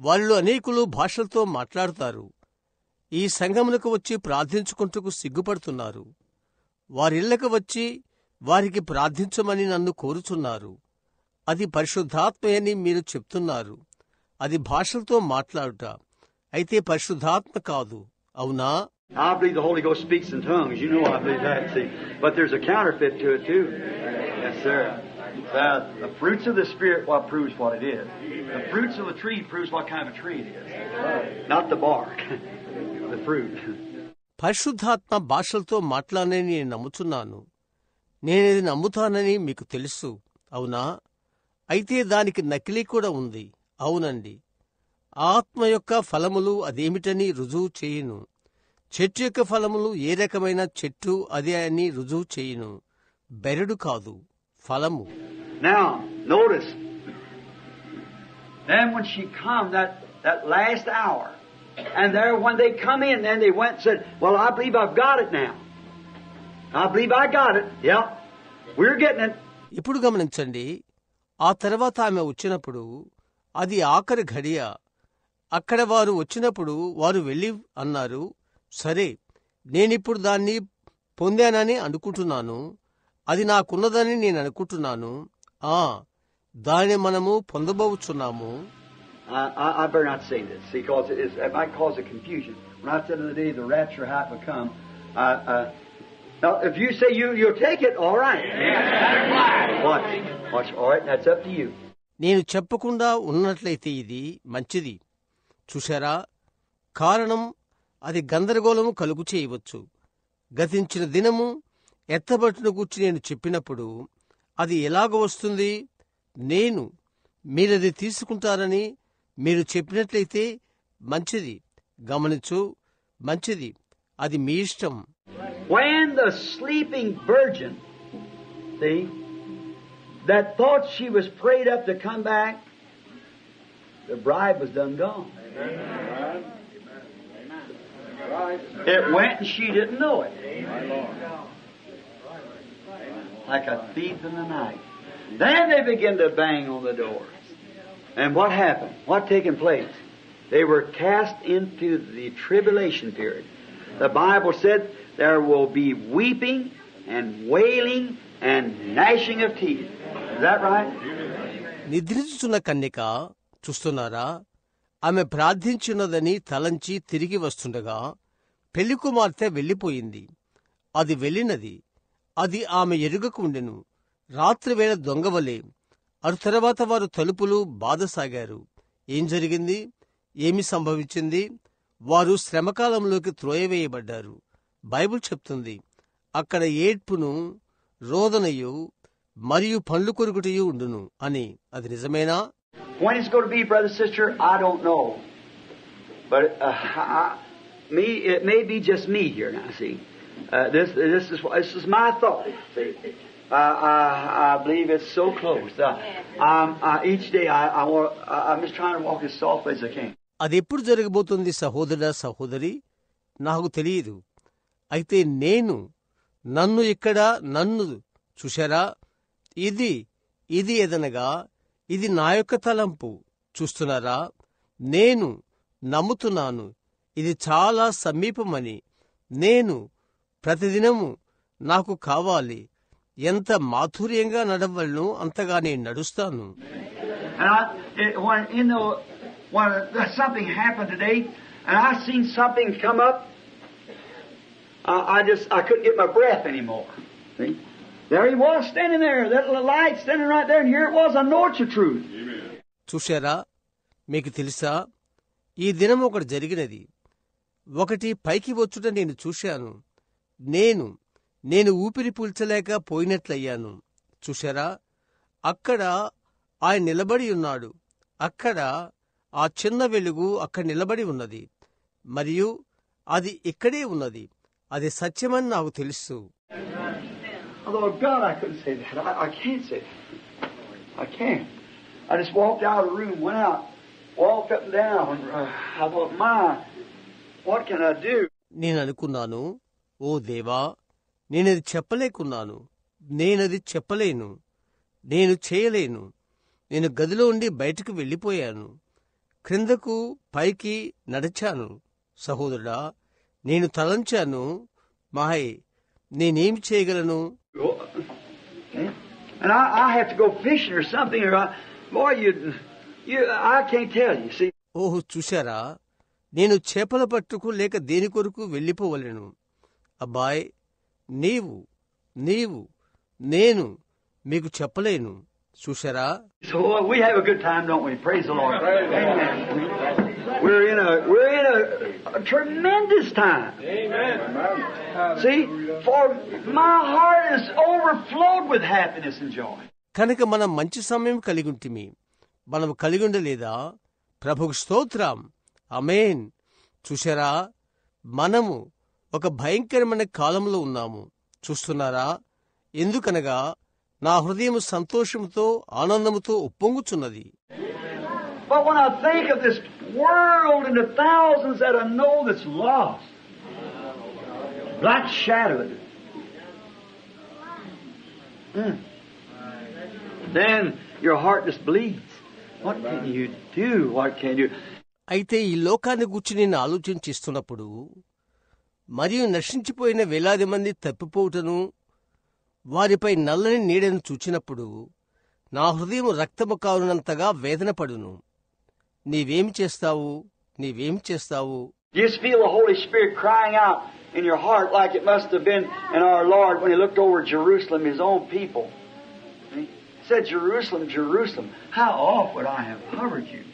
S2: వాళ్ళు అనేకులు భాషలతో మాట్లాడుతారు. ఈ సంఘమునకు వచ్చి ప్రార్థించుకుంటూ సిగ్గుపడుతున్నారు. వారిళ్లకు వచ్చి వారికి ప్రార్థించమని నన్ను కోరుచున్నారు. అది పరిశుద్ధాత్మయని మీరు చెప్తున్నారు. అది భాషలతో మాట్లాడుట, అయితే పరిశుద్ధాత్మ కాదు. అవునా?
S1: I believe the Holy Ghost speaks in tongues. You know I believe that, see. But there's a counterfeit to it, too. Yes, sir. The fruits of the Spirit, what proves what it is. The fruits of the tree proves what kind of a tree it is. Not the bark. The fruit.
S2: పరిశుద్ధాత్మ భాషలతో మాట్లాడనని నేను నమ్ముచున్నాను. నేనేది నమ్ముతానని మీకు తెలుసు. అవునా? అయితే దానికి నకిలీ కూడా ఉంది. అవునండి. ఆత్మ యొక్క ఫలములు అదేమిటని రుజువు చేయును. చెట్టు యొక్క ఫలములు ఏ రకమైన చెట్టు అదే అని రుజువు చేయును, బెరడు కాదు, ఫలము.
S1: Now, notice. Then when she come, that last hour, and there, when they come in, then they went and said, well, I believe I've got it now. I believe I got it. Yeah, we're getting it.
S2: ఇప్పుడు గమనించండి, ఆ తర్వాత ఆమె వచ్చినప్పుడు అది ఆఖరి ఘడియ. అక్కడ వారు వచ్చినప్పుడు వారు వెళ్ళి అన్నారు, సరే, నేనిప్పుడు దాన్ని పొందానని అనుకుంటున్నాను, అది నాకున్నదని నేను అనుకుంటున్నాను, దానిని మనము పొందబోచున్నాము.
S1: I better not say this, because it might cause a confusion. When I said the other day, the rapture, how it will come, now, if you say you'll take it, all right. Watch, all right, that's up to you.
S2: నేను చెప్పకుండా ఉన్నట్లయితే ఇది మంచిది. చూశారా, కారణం అది గందరగోళము కలుగు చేయవచ్చు. గతించిన దినము ఎత్తబట్టును గూర్చి నేను చెప్పినప్పుడు అది ఎలాగ వస్తుంది, మీరది తీసుకుంటారని మీరు చెప్పినట్లయితే మంచిది. గమనించు, మంచిది, అది మీ ఇష్టం.
S1: When the sleeping virgin, see, that thought she was prayed up to come back, the bride was done gone. It went and she didn't know it. Like a thief in the night. Then they began to bang on the doors. And what happened? What taken place? They were cast into the tribulation period. The Bible said there will be weeping and wailing and gnashing of teeth. Is that right?
S2: నిద్రించుచున్న కన్యక చూస్తున్నారా, ఆమె ప్రార్థించున్నదని తలంచి తిరిగి వస్తుండగా పెళ్లి కుమార్తె వెళ్లిపోయింది. అది వెళ్ళినది, అది ఆమె ఎరుగకు ఉండెను. రాత్రివేళ దొంగవలే. అటు తర్వాత వారు తలుపులు బాధసాగారు. ఏం జరిగింది, ఏమి సంభవించింది? వారు శ్రమకాలంలోకి త్రోయవేయబడ్డారు. బైబిల్ చెప్తుంది, అక్కడ ఏడ్పును, రోదనయు మరియు పండ్లు కొరుకుటయు ఉండును అని. అది నిజమేనా?
S1: When it's going to be, brother, sister, I don't know. But it may be just me here now, see. This is my thought, see. I believe it's so close. Each day I'm just trying to walk as softly as I can.
S2: అది ఎప్పుడు జరగబోతుంది సహోదరుడా, సహోదరి, నాకు తెలియదు. అయితే నన్ను చూశారా, ఇది ఏదనగా ఇది నా యొక్క తలంపు. చూస్తున్నారా, నేను నమ్ముతున్నాను ఇది చాలా సమీపమని. నేను ప్రతిదినము నాకు కావాలి, ఎంత మాధుర్యంగా నడవలను అంతగా నేను నడుస్తాను.
S1: When something happened today, and I seen something come up, I couldn't get my breath anymore. See? There he was standing there, that little light standing right there, and here it was. I know it's the truth.
S2: చూశారా, మీకు తెలుసా, ఈ దినం ఒకటి జరిగినది. ఒకటి పైకి వచ్చుట నేను చూశాను. నేను ఊపిరి పీల్చలేక పోయినట్లయ్యాను. చూశారా, అక్కడ ఆయన నిలబడి ఉన్నాడు. అక్కడ ఆ చిన్న వెలుగు అక్కడ నిలబడి ఉన్నది, మరియు అది ఇక్కడే ఉన్నది. అది సత్యమని నాకు తెలుసు.
S1: Although God, I couldn't say that. I can't say that. I can't. I just walked out of the room, went out, walked up and down. I thought, what can I do?
S2: నేను అనుకున్నాను, ఓ దేవా, నేనది చెప్పలేకున్నాను. నేనది చెప్పలేను, నేను చేయలేను. నేను గదిలో ఉండి బయటకు వెళ్ళిపోయాను. క్రిందకు పైకి నడిచాను. సహోదరుడా, నేను తలంచాను, నేనేం చేయగలను?
S1: And I have to go fishing or something, or boy, I can't tell you. See?
S2: ఓహో, చూశారా, నేను చేపల పట్టుకు లేక దేని కొరకు వెళ్ళిపోవలను. అబ్బాయ్, నేను మీకు చెప్పలేను. చూశారా?
S1: So we have a good time, don't we? Praise the Lord. Amen. We're in a tremendous time. Amen. See, for my heart is overflowed with happiness and joy.
S2: కనుక మనం మంచి సమయం కలిగి ఉంటిమి. మనం కలిగి ఉండలేదా? ప్రభుకు స్తోత్రం. ఆమేన్. చూశారా, మనము ఒక భయంకరమైన కాలంలో ఉన్నాము. చూస్తున్నారా? ఎందుకనగా నా హృదయం సంతోషంతో ఆనందముతో ఉప్పొంగుచున్నది.
S1: But when I think of this world and the thousands that I know that's lost, black shadow of it, then your heart just bleeds. What can you do? What can you?
S2: అయితే ఈ లోకాన్ని గురించి నేను ఆలోచించిస్తున్నప్పుడు మరియు నశించిపోయిన వేలాది మంది తప్పిపోవుటను వారిపై నల్లని నీడను చూచినప్పుడు నా హృదయం రక్తము కారునంతగా వేదన పడును. నీవేమి చేస్తావు? నీవేమి చేస్తావు?
S1: You just feel the Holy Spirit crying out in your heart like it must have been in our Lord when He looked over Jerusalem, His own people. He said, Jerusalem, Jerusalem, how oft would I have covered you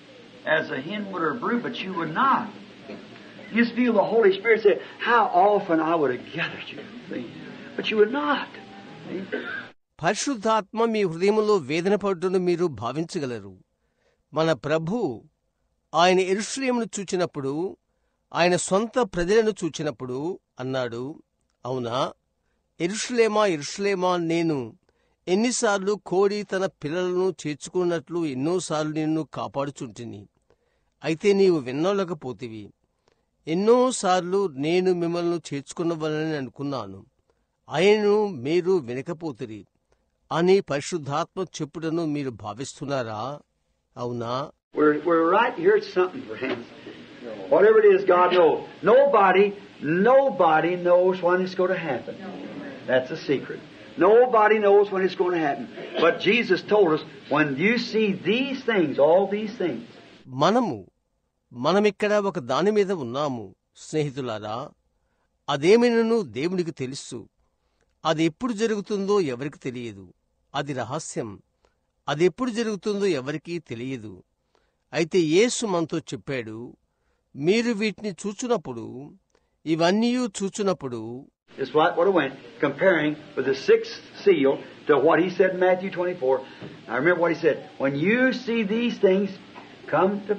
S1: as a hen would her brood, but you would not. You just feel the Holy Spirit say, how often I would have gathered you, see? But you would not. See?
S2: పరిశుద్ధాత్మ మీ హృదయంలో వేదన పడుటను మీరు భావించగలరు. మన ప్రభు ఆయన యెరూషలేమును చూచినప్పుడు, ఆయన సొంత ప్రజలను చూచినప్పుడు అన్నాడు, అవునా, యెరూషలేమా యెరూషలేమా, నేను ఎన్నిసార్లు కోడి తన పిల్లలను చేర్చుకున్నట్లు ఎన్నోసార్లు నిన్ను కాపాడుచుంటిని, అయితే నీవు వినలేకపోతివి. ఎన్నోసార్లు నేను మిమ్మల్ని చేర్చుకున్నవలని అనుకున్నాను, ఆయనను మీరు వినకపోతిరి అని పరిశుద్ధాత్మ చెప్పుటను మీరు భావిస్తున్నారా? అవునా?
S1: We're right here at something, friends. Whatever it is, God knows. Nobody knows when it's going to happen. That's a secret. Nobody knows when it's going to happen. But Jesus told us, when you see these things, all these things.
S2: మనమిక్కడ ఒక దాని మీద ఉన్నాము స్నేహితులారా. అదేమైనను దేవునికి తెలుసు. అది ఎప్పుడు జరుగుతుందో ఎవరికి తెలియదు. అది రహస్యం. అది ఎప్పుడు జరుగుతుందో ఎవరికీ తెలియదు. అయితే యేసు మనతో చెప్పాడు, మీరు వీటిని చూచునప్పుడు, ఇవన్నీ చూచునప్పుడు.
S1: It's what it went, comparing with the sixth seal to what He said in Matthew 24. I remember what He said, when you see these things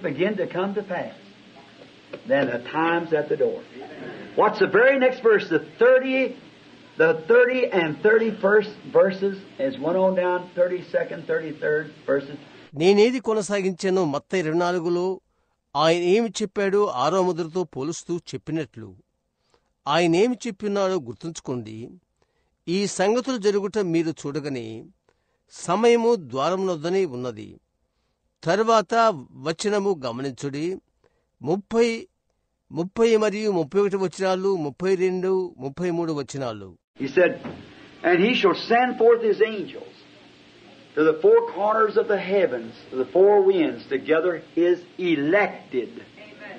S1: begin to come to pass, then the time's at the door. What's the very next verse? The 30 and 31st verses is one on down, 32nd, 33rd verses.
S2: నేనేది కొనసాగించానో మత్తయి 24లో ఆయన ఏమి చెప్పాడో 6వ ముద్రతో పోలుస్తూ చెప్పినట్లు ఆయనేమి చెప్పినాడో గుర్తుంచుకోండి. ఈ సంగతులు జరుగుట మీరు చూడగానే సమయము ద్వారమునొద్దనే ఉన్నది. తరువాత వచనము గమనించుడి. 30 మరియు 31 వచనాలు, 32, 33 వచనాలు.
S1: He said, and He shall send forth His angels to the four corners of the heavens, to the four winds, to gather His elected. Amen.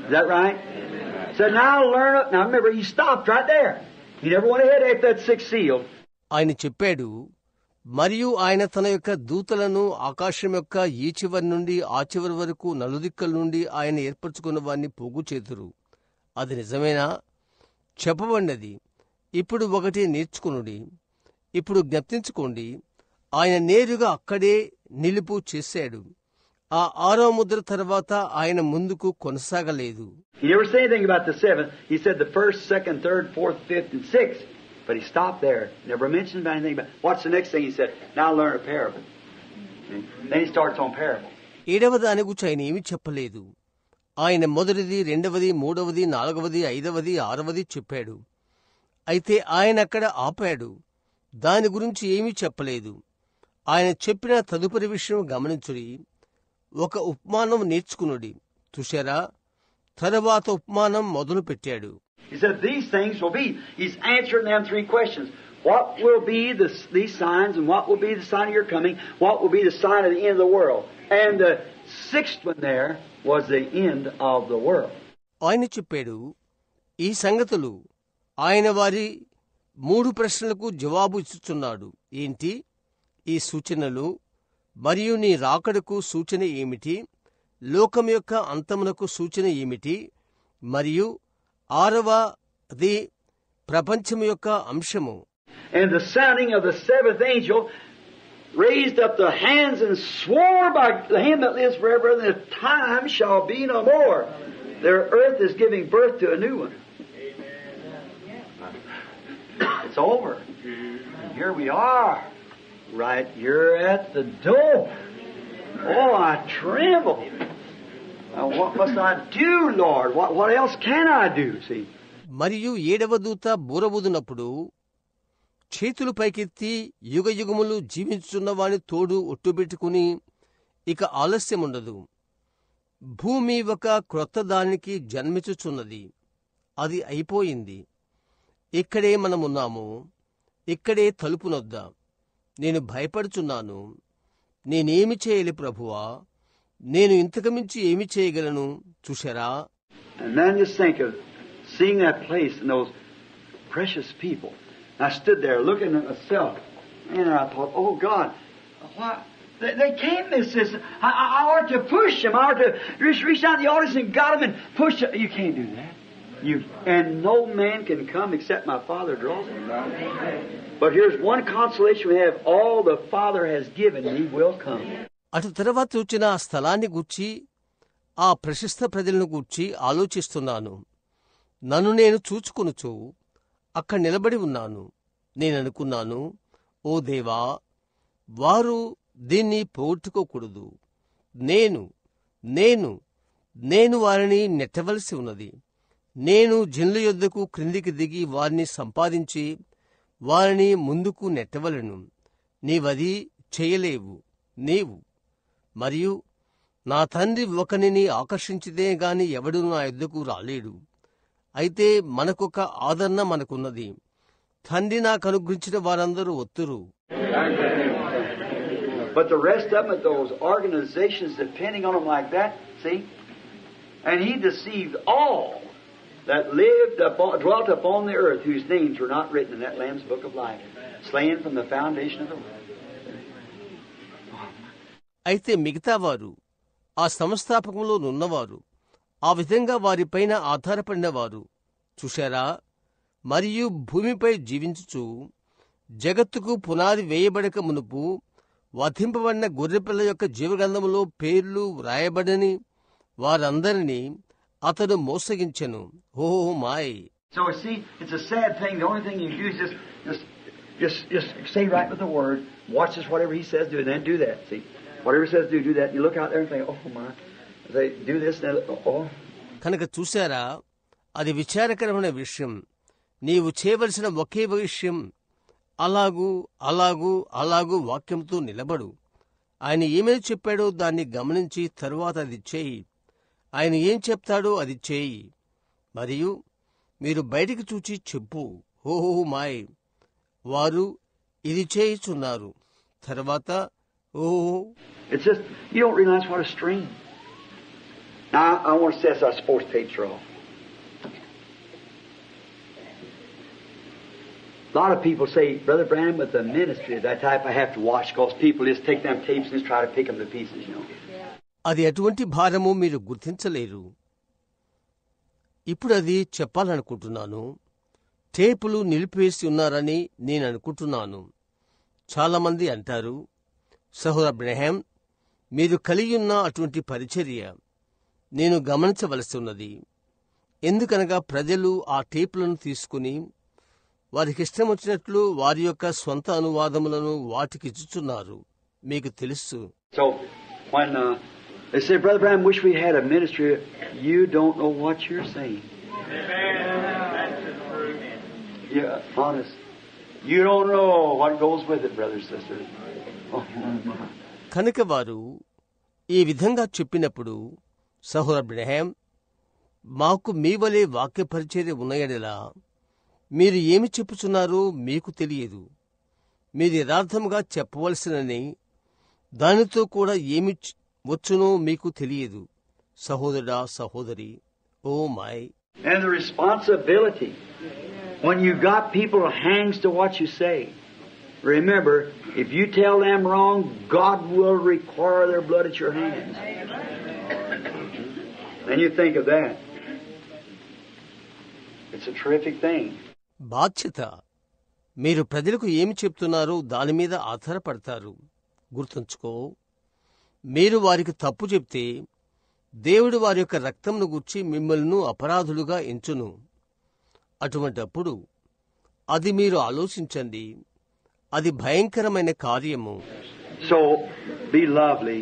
S1: Is that right? Amen. So now learn it. Now remember, He stopped right there. He never went ahead after that sixth seal.
S2: ఆయన చెప్పాడు, మరియు ఆయన తన యొక్క దూతలను ఆకాశం యొక్క ఈ చివరి నుండి ఆ చివరి వరకు నలుదిక్కల నుండి ఆయన ఏర్పరచుకున్న వారిని పోగు చేతురు. అది నిజమేనా? చెప్పబడినది. ఇప్పుడు ఒకటి నేర్చుకునుడి. ఇప్పుడు జ్ఞప్తించుకోండి, ఆయన నేరుగా అక్కడే నిలుపు చేశాడు. ఆ 6వ ముద్ర తర్వాత ఆయన ముందుకు కొనసాగలేదు.
S1: He never said anything about the seventh. He said the first, second, third, fourth, fifth, and sixth. But He stopped there. Never mentioned anything about. What's the next thing He said? Now learn a parable. Then He starts on parable.
S2: 7వ దాని గురించి ఆయన ఏమీ చెప్పలేదు. ఆయన మొదటిది, 2వది, 3వది, 4వది, 5వది, 6వది చెప్పాడు. అయితే ఆయన అక్కడ ఆపాడు. దాని గురించి ఏమీ చెప్పలేదు. ఆయన చెప్పిన తదుపరి విషయం గమనించుడి. ఒక ఉపమానం నేర్చుకునుడి. చూశారా? తరువాత ఉపమానం మొదలు పెట్టాడు.
S1: He said these things will be. He's answering them three questions. What will be these signs, and what will be the sign of your coming? What will be the sign of the end of the world? And the sixth one there was the end of the world.
S2: ఆయన చెప్పాడు, ఈ సంగతులు. ఆయన వారి 3 ప్రశ్నలకు జవాబు ఇస్తున్నాడు. ఏంటి ఈ సూచనలు? మరియు నీ రాకడకు సూచన ఏమిటి? లోకం యొక్క అంతమునకు సూచన ఏమిటి? మరియు 6వది ప్రపంచం యొక్క అంశము.
S1: And the sounding of the seventh angel raised up the hands and swore by Him that lives forever, that time shall be no more. Their earth is giving birth to a new one. It's over. And here we are. Right here at the door. Oh, I tremble. Now, what must I do, Lord? What else can I do? See?
S2: మరియు 7వ దూత బూరబూదినప్పుడు చేతులు పైకెత్తి యుగయుగములు జీవించుచున్న వాని తోడు ఒట్టుబెట్టుకుని ఇక ఆలస్యముండదు. భూమి ఒక క్రొత్త దానికి జన్మించుచున్నది. అది అయిపోయింది. ఇక్కడే మనమున్నాము. ఇక్కడే తలుపునొద్ద. నేను భయపడుచున్నాను. నేనేమి చేయాలి ప్రభువా? నేను ఇంతకుమించి ఏమి చేయగలను? చూశారా?
S1: And then just think of seeing that place and those precious people. I stood there looking at myself, and I thought, oh God, why? They came this distance. I ought to push them. I ought to just reach out the audience and got them and push them. You can't do that. And no man can come except my Father draws him. But here's one consolation we have. All the Father has given me will come.
S2: అటు తర్వాత వచ్చిన ఆ స్థలాన్ని గూర్చి, ఆ ప్రశస్త ప్రజలను గూర్చి ఆలోచిస్తున్నాను. నన్ను నేను చూచుకొనుచు అక్కడ నిలబడి ఉన్నాను. నేననుకున్నాను, ఓ దేవా, వారు దీన్ని పోగొట్టుకోకూడదు. నేను వారిని నెట్టవలసి ఉన్నది. నేను జనుల యొద్దకు క్రిందికి దిగి వారిని సంపాదించి వారిని ముందుకు నెట్టవలను. నీవది చేయలేవు. నీవు మరియు నా తండ్రి ఒకనిని ఆకర్షించితే గాని ఎవడు నా యొద్దకు రాలేడు. అయితే మనకొక ఆదరణ మనకున్నది. తండ్రి నాకు అనుగ్రహించిన వారందరూ ఒత్తురు.
S1: But the rest of them, those organizations depending on them like that, see? And he deceived all that dwelt upon the earth, whose names were not written in that Lamb's book of life, slain from the foundation of the world.
S2: అయితే మిగతా వారు, ఆ సంస్థాపకంలో నున్నవారు, ఆ విధంగా వారిపైన ఆధారపడినవారు చూశారా? మరియు భూమిపై జీవించుచు జగత్తుకు పునాది వేయబడక మునుపు వధింపబడిన గొర్రెపిల్ల యొక్క జీవగ్రంథములో పేర్లు వ్రాయబడని వారందరినీ అతడు మోసగించెను. ఓ మాయ్!
S1: So see, it's a sad thing. The only thing you do is just stay right with the Word. Watch this, whatever He says, do, and then do that. See, whatever He says, do that. You look out there and think, oh my, they do this, and oh.
S2: కనుక చూశారా, అది విచారకరమైన విషయం. నీవు చేయవలసిన ఒకే విషయం, అలాగూ వాక్యంతో నిలబడు. ఆయన ఏమేమి చెప్పాడో దాన్ని గమనించి తరువాత అది చేయి. ఆయన ఏం చెప్తాడో అది చేయి. మరియు మీరు బయటికి చూచి చెప్పు, ఓహో మాయ్, వారు ఇది చేయుచున్నారు. తర్వాత ఓహో.
S1: It's just, you don't realize what a stream. Now, I want to say this, our sports tapes are off. A lot of people say, Brother Branham, with the ministry of that type, I have to watch because people just take them tapes and just try to pick them to pieces, you know.
S2: అది ఎటువంటి భారము మీరు గుర్తించలేరు. ఇప్పుడు అది చెప్పాలనుకుంటున్నాను. టేపులు నిలిపివేసి ఉన్నారని నేను అనుకుంటున్నాను. చాలామంది అంటారు, సహోదర బ్రహ్మాం, మీరు కలిగియున్న అటువంటి పరిచర్య నేను గమనించవలసి ఉన్నది. ఎందుకనగా ప్రజలు ఆ టేపులను తీసుకుని వారికిష్టం వచ్చినట్లు వారి యొక్క స్వంత అనువాదములను వాటికి ఇచ్చుచున్నారు. మీకు తెలుసు.
S1: So, when they say, Brother Branham, wish we had a ministry, you don't know what you're saying. Yeah, honest. You don't know what goes with it, brothers and sisters.
S2: కనుక వారు ఈ విధంగా చెప్పినప్పుడు, సహోదర బ్రహ్మాం, మాకు మీ వలె వాక్య పరిచర్య ఉన్నయడలా మీరు ఏమి చెప్పుచున్నారో మీకు తెలియదు. మీరు యథార్థముగా చెప్పవలసినని దానితో కూడా ఏమి వచ్చునో మీకు తెలియదు. సహోదరుడా, సహోదరి, oh my.
S1: And the responsibility when you got people hangs to what you say. Remember, if you tell them wrong, God will require their blood at your hands. And you think of that. It's a terrific thing.
S2: బాధ్యత. మీరు ప్రజలకు ఏమి చెప్తున్నారో దాని మీద ఆధారపడతారు. గుర్తుంచుకో, మీరు వారికి తప్పు చెప్తే దేవుడు వారి యొక్క రక్తంను గూర్చి మిమ్మల్ని అపరాధులుగా ఎంచును. అటువంటప్పుడు అది మీరు ఆలోచించండి, అది భయంకరమైన కార్యము.
S1: So, be lovely.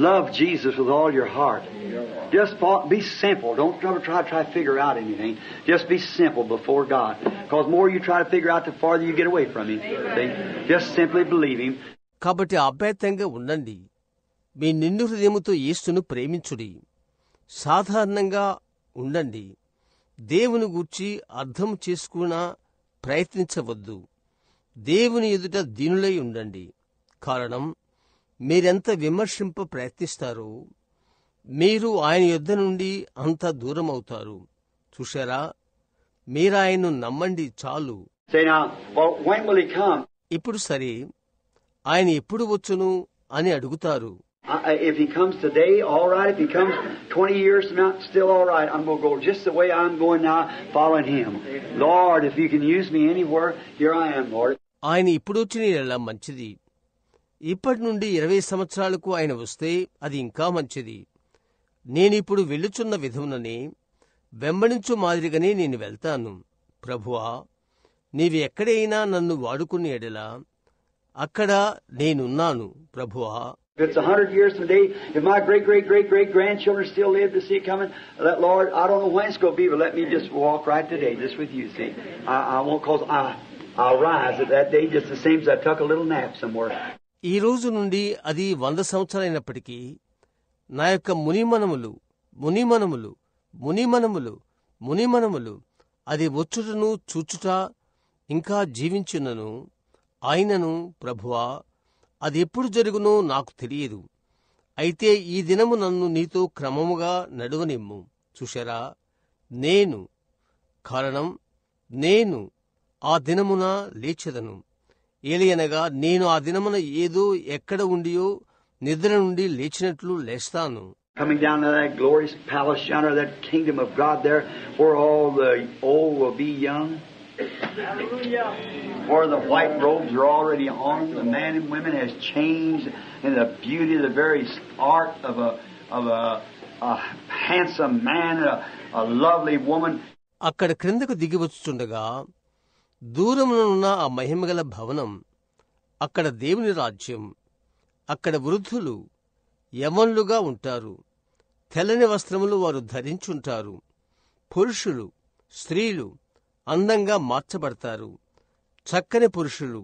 S1: Love Jesus with all your heart. Just be simple. Don't try to figure out anything. Just be simple before God. Because the more you try to figure out, the farther you get away from Him. See? Just simply believe Him.
S2: కాబట్టి అభ్యర్థంగా ఉండండి. మీ నిండు హృదయముతో యేసును ప్రేమించుడి. సాధారణంగా ఉండండి. దేవుని గూర్చి అర్థం చేసుకున్న ప్రయత్నించవద్దు. దేవుని ఎదుట దీనులై ఉండండి. కారణం, మీరెంత విమర్శింప ప్రయత్నిస్తారో మీరు ఆయన యొద్ద నుండి అంత దూరమవుతారు. చూశారా, మీరాయన్ను నమ్మండి చాలు.
S1: Say now, well, when will He come?
S2: ఇప్పుడు సరే, ఆయన ఎప్పుడు వచ్చును అని అడుగుతారు.
S1: If He comes today, all right. If He comes 20 years from now, still all right. I'm going to go just the way I'm going now, following Him. Lord, if You can use me anywhere, here I am, Lord.
S2: ఆయన ఇప్పుడు వచ్చిన ఎలా మంచిది. ఇప్పటి నుండి 20 సంవత్సరాలకు ఆయన వస్తే అది ఇంకా మంచిది. నేనిప్పుడు వెళ్ళుచున్న విధముననే వెంబడించు మాదిరిగానే నేను వెళ్తాను. ప్రభువా, నీవు ఎక్కడైనా నన్ను వాడుకుని ఎడలా అక్కడ నేనున్నాను. ప్రభువా,
S1: If it's 100 years from today, if my great-grandchildren still live to see it coming, Lord, I don't know when it's going to be, but let me just walk right today, just with You, see. I won't, cause I'll rise at that day just the same as I took a little nap somewhere.
S2: ఈ రోజు నుండి అది 100 సంవత్సరాలైనప్పటికీ నా యొక్క మునిమనములు అది వచ్చుటను చూచుట ఇంకా జీవించున్నను. ఆయనను, ప్రభువా, అది ఎప్పుడు జరుగునో నాకు తెలియదు. అయితే ఈ దినము నన్ను నీతో క్రమముగా నడువనిమ్ము. చూశారా, నేను ఆ దినమున లేచెదను. ఏలియనగా నేను ఆ దినమున ఏదో ఎక్కడ ఉండియో నిద్ర నుండి లేచినట్లు లేస్తాను.
S1: Coming down to that glorious palace yonder, that kingdom of God there, where all the old will be young. Where the white robes are already on, the man and women has changed in the beauty of the very art of a handsome man, a lovely woman.
S2: అక్కడ క్రిందకు దిగి వచ్చుచుండగా దూరమునున్న ఆ మహిమగల భవనం, అక్కడ దేవుని రాజ్యం, అక్కడ వృద్ధులు యవనులుగా ఉంటారు. తెల్లని వస్త్రములు వారు ధరించుంటారు. పురుషులు, స్త్రీలు అందంగా మార్చబడతారు. చక్కని పురుషులు,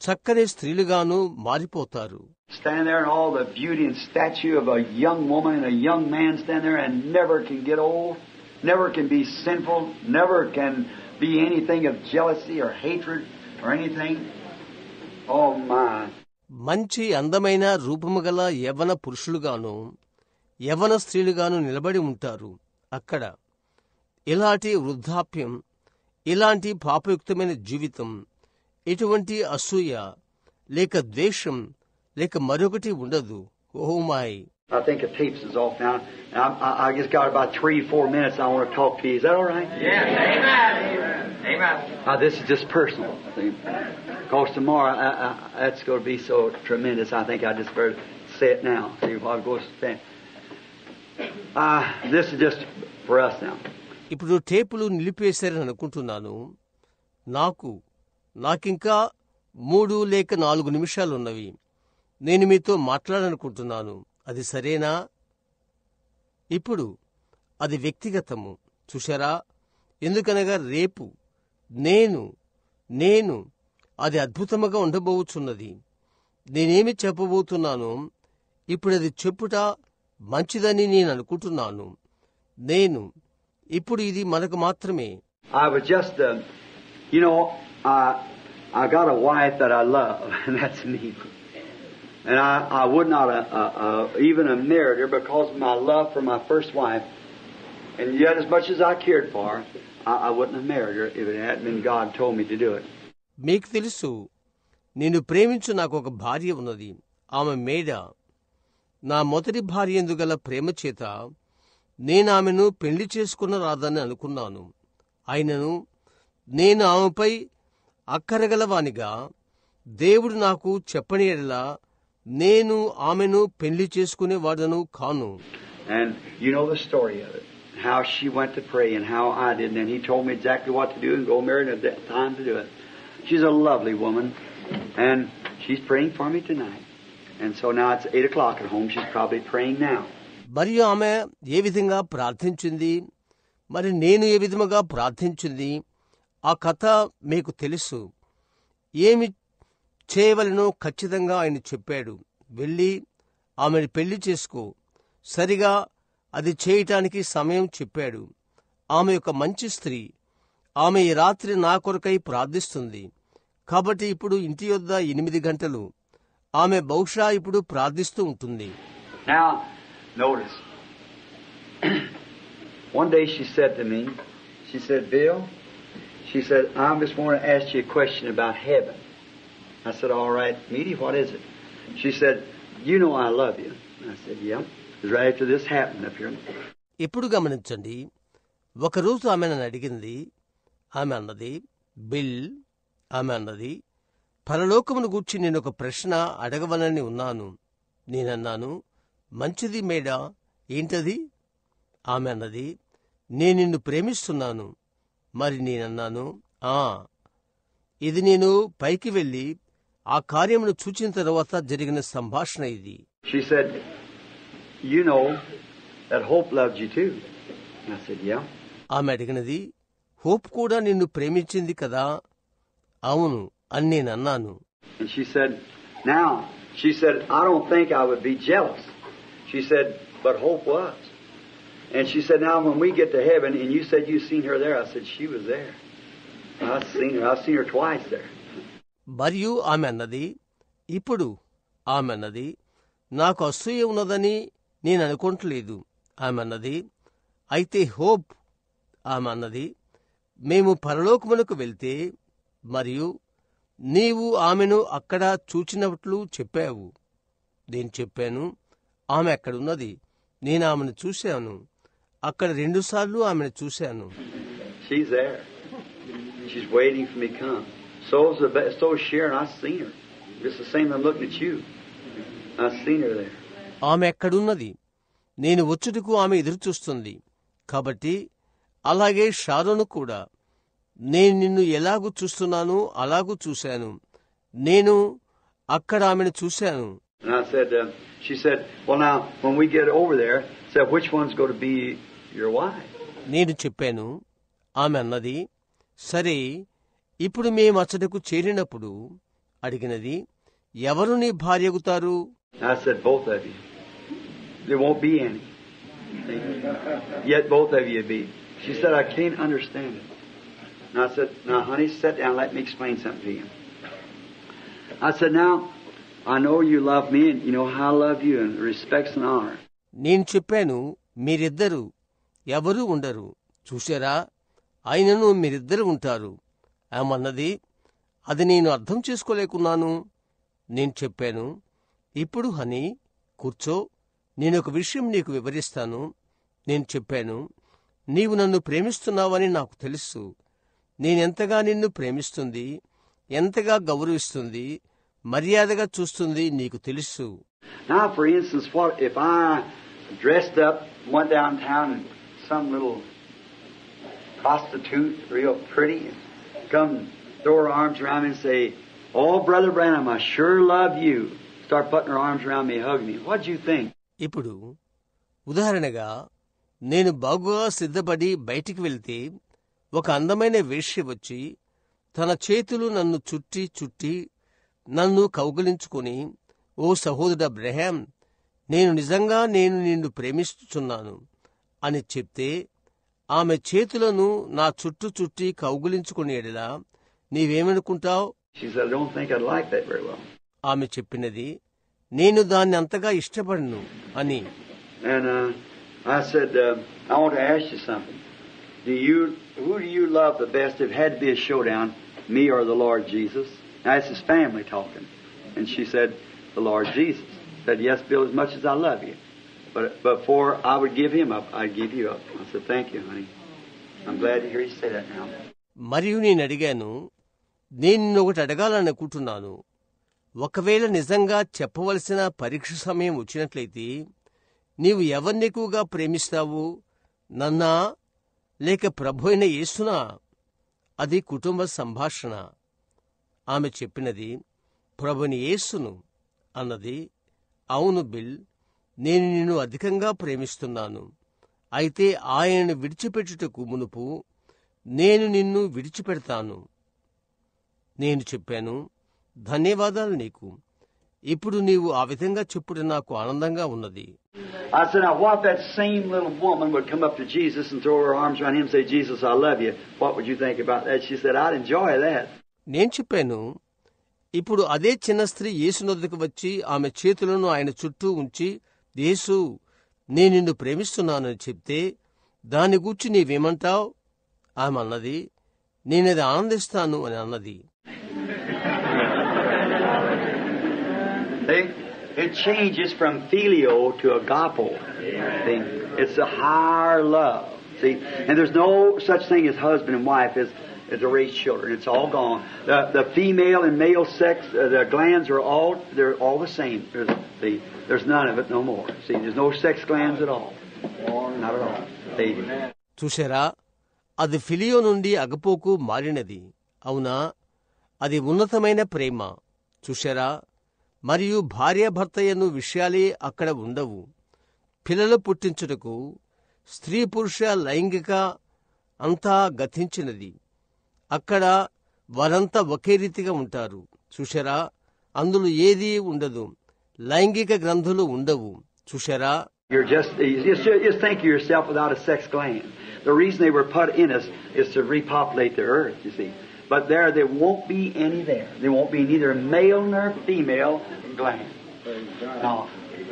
S2: చక్కని స్త్రీలుగాను మారిపోతారు.
S1: Stand there and all the beauty and statue of a young woman and a young man stand there and never can get old, never can be sinful, never can be anything of jealousy or hatred or anything. Oh my.
S2: మంచి అందమైన రూపము గల యవ్వన పురుషులుగాను యవ్వన స్త్రీలుగాను నిలబడి ఉంటారు. అక్కడ ఇలాంటి వృద్ధాప్యం, ఇలాంటి పాపయుక్తమైన జీవితం, ఎటువంటి అసూయ లేక ద్వేషం లేక మరొకటి ఉండదు. Oh my.
S1: I think the tapes is off now. I just got about 3-4 minutes I want to talk to you. Is that all right?
S3: Yes. Amen.
S1: This is just personal. Because tomorrow, that's going to be so tremendous. I think I just better say it now. See what goes to say. This is just for us now.
S2: ఇప్పుడు టేపులు నిలిపేశారని అనుకుంటున్నాను. నాకింకా 3 లేక 4 నిమిషాలున్నవి. నేను మీతో మాట్లాడాలనుకుంటున్నాను. అది సరేనా? ఇప్పుడు అది వ్యక్తిగతము. చూశారా? ఎందుకనగా రేపు నేను అది అద్భుతముగా ఉండబోచున్నది. నేనేమి చెప్పబోతున్నానో ఇప్పుడు అది చెప్పుట మంచిదని నేను అనుకుంటున్నాను. ఇప్పుడు ఇది మనకు మాత్రమే.
S1: I was just, I got a wife that I love, and that's me. And I would not even have married her because of my love for my first wife. And yet, as much as I cared for her, I wouldn't have married her if it hadn't been God told me to do it.
S2: మీకు తెలుసు, నేను ప్రేమించు నాకు ఒక భార్య ఉన్నది. ఆమె మేడ. నా మొదటి భార్య ఎందుగల ప్రేమ చేత నేనామెను పెళ్లి చేసుకున్న రాదని అనుకున్నాను. అయినను నేను ఆమెపై అక్కరగలవానిగా దేవుడు నాకు చెప్పని ఎడలా నేను ఆమెను పెళ్లి చేసుకునేవాడను కాను.
S1: And you know the story of it. how she went to pray and how I did. And he told me exactly what to do and go marry at that time to do it. She's a lovely woman, and she's praying for me tonight. And so now it's 8 o'clock at home. She's probably praying now.
S2: మరియు ఆమె ఏ విధంగా ప్రార్థించింది, మరి నేను ఏ విధముగా ప్రార్థించింది, ఆ కథ మీకు తెలుసు. ఏమి చేయవలనో ఖచ్చితంగా ఆయన చెప్పాడు. వెళ్ళి ఆమెను పెళ్లి చేసుకో. సరిగా అది చేయటానికి సమయం చెప్పాడు. ఆమె ఒక మంచి స్త్రీ. ఆమె ఈ రాత్రి నా కొరకై ప్రార్థిస్తుంది. కాబట్టి ఇప్పుడు ఇంటి యొద్ద 8 గంటలు. ఆమె బహుశా ఇప్పుడు ప్రార్థిస్తూ ఉంటుంది.
S1: Now, notice. One day she said to me, she said, Bill, she said, I just want to ask you a question about heaven. I said, all right, Meaty, what is it? She said, you know I love you. I said, yeah. It was right after this happened up here.
S2: ఇప్పుడు గమనించండి. ఒకరోజు ఆమె నన్ను అడిగింది. ఆమె అన్నది, bill, ఆమె అన్నది, పరలోకమును గూర్చి నేను ఒక ప్రశ్న అడగవలని ఉన్నాను. నేనన్నాను, మంచిది మేడా, ఏంటది? ఆమె అన్నది, నేను నిన్ను ప్రేమిస్తున్నాను. మరి నేనన్నాను, ఇది నేను పైకి వెళ్ళి ఆ కార్యమును చూచిన తర్వాత జరిగిన సంభాషణ ఇది.
S1: She said, you know that Hope loved you too. And I said, yeah.
S2: ఆమె అడిగినది, హోప్ కూడా నిన్ను ప్రేమించింది కదా? అవును అని నేనన్నాను.
S1: And she said, I don't think I would be jealous. She said, but Hope was. And she said, now when we get to heaven, and you said you seen her there, I said, she was there. I've seen her twice there.
S2: మరియు ఆమె అన్నది, ఇప్పుడు ఆమె అన్నది, నాకు అసూయ ఉన్నదని నేను అనుకోవట్లేదు. ఆమె అన్నది, అయితే హోప్, ఆమె అన్నది, మేము పరలోకమునకు వెళ్తే మరియు నీవు ఆమెను అక్కడ చూచినట్లు చెప్పావు. నేను చెప్పాను, ఆమె అక్కడున్నది. నేను ఆమెను చూశాను. అక్కడ 2 సార్లు ఆమెను చూశాను.
S1: She's there. She's waiting for me to come. So Sharon, I've seen her. Just the same I'm looking at you. I've seen her there.
S2: ఆమె ఎక్కడున్నది? నేను వచ్చుటకు ఆమె ఎదురు చూస్తుంది. కాబట్టి అలాగే షారోను కూడా నేను నిన్ను ఎలాగూ చూస్తున్నాను అలాగూ చూశాను. నేను అక్కడ ఆమెను చూశాను.
S1: And I said, she said, well now, when we get over there, said, which one's going to be your wife?
S2: నేను చెప్పాను. ఆమె అన్నది, సరే ఇప్పుడు మేము అచ్చటకు చేరినప్పుడు అడిగినది, ఎవరు నీ భార్యగుతారు?
S1: I said, both of you. There won't be any. Yet both of you be. She said, I can't understand it. And I said, now honey, sit down, let me explain something to you. I said, now, I know you love me and you know how I love you and respects and honor.
S2: నేను చెప్పాను, మీరిద్దరు ఎవరూ ఉండరు, చూశారా, ఆయనను మీరిద్దరు ఉంటారు. ఆమెన్నది, అది నేను అర్థం చేసుకోలేకున్నాను. నేను చెప్పాను, ఇప్పుడు హనీ కూర్చో, నేనొక విషయం నీకు వివరిస్తాను. నేను చెప్పాను, నీవు నన్ను ప్రేమిస్తున్నావని నాకు తెలుసు. నేనెంతగా నిన్ను ప్రేమిస్తుంది, ఎంతగా గౌరవిస్తుంది, మర్యాదగా చూస్తుంది నీకు తెలుసు.
S1: Now, for instance, what if I dressed up, went downtown, and some little prostitute, real pretty, come throw her arms around me and say, "Oh, Brother Branham, I sure love you." Start putting her arms around me, hug me. What'd you think?
S2: ఇప్పుడు ఉదాహరణగా నేను బాగుగా సిద్ధపడి బయటికి వెళ్తే ఒక అందమైన వేశ్య వచ్చి తన చేతులు నన్ను చుట్టి నన్ను కౌగిలించుకుని, ఓ సహోదరుడా బ్రహాం, నేను నిన్ను ప్రేమిస్తున్నాను అని చెప్తే ఆమె చేతులను నా చుట్టి కౌగిలించుకునేలా నీవేమనుకుంటావు? ఆమె చెప్పినది, నేను దాన్ని అంతగా ఇష్టపడను అని.
S1: And I said, I want to ask you something. Who do you love the best if it had to be a showdown, me or the Lord Jesus? Now, this is family talking. And she said, the Lord Jesus. Said, yes, Bill, as much as I love you. But before I would give him up, I'd give you up. I said, thank you, honey. I'm glad to hear you say that now.
S2: మరియు నేను అడిగాను, నేను ఒకటి అడగాలనుకుంటున్నాను. ఒకవేళ నిజంగా చెప్పవలసిన పరీక్ష సమయం వచ్చినట్లయితే నీవు ఎవరినెక్కువగా ప్రేమిస్తావు, నన్నా లేక ప్రభు అయిన యేసునా? అది కుటుంబ సంభాషణ. ఆమె చెప్పినది ప్రభుని యేసును అన్నది. అవును బిల్, నేను నిన్ను అధికంగా ప్రేమిస్తున్నాను. అయితే ఆయనను విడిచిపెట్టుటకు మునుపు నేను నిన్ను విడిచిపెడతాను. నేను చెప్పాను, ధన్యవాదాలు నీకు. ఇప్పుడు నీవు ఆ విధంగా చెప్పుడు నాకు ఆనందంగా ఉన్నది.
S1: I said, now what if that same little woman would come up to Jesus and throw her arms around him and say, Jesus, I love you. What would you think about that? She said, I'd enjoy that.
S2: నేను చెప్పాను, ఇప్పుడు అదే చిన్న స్త్రీ యేసునొద్దకు వచ్చి ఆమె చేతులను ఆయన చుట్టూ ఉంచి, యేసు, నేను నిన్ను ప్రేమిస్తున్నానని చెప్తే దాని గూర్చి నీవేమంటావు? ఆమె అన్నది, నేనది ఆనందిస్తాను అని అన్నది.
S1: It changes from filio to agapo. See, it's a higher love. See, and there's no such thing as husband and wife as to raise children. It's all gone. The female and male sex, the glands they're all the same. There's none of it no more. See, there's no sex glands at all. Not at all. See.
S2: చూశారా, అది phileo నుండి అగపోకు మారినది. అవునా, అది ఉన్నతమైన ప్రేమ. చూశారా, మరియు భార్యాభర్తయను విషయాలే అక్కడ ఉండవు. పిల్లలు పుట్టించుటకు స్త్రీ పురుష లైంగిక అంతా గతించినది. అక్కడ వారంతా ఒకే రీతిగా ఉంటారు. చూశారా, అందులో ఏదీ ఉండదు. లైంగిక గ్రంథులు ఉండవు. చూశారా,
S1: Just think of yourself without a sex gland. The reason they were put in us is to repopulate the earth, you see. But there won't be any there. There won't be neither male nor female gland. No.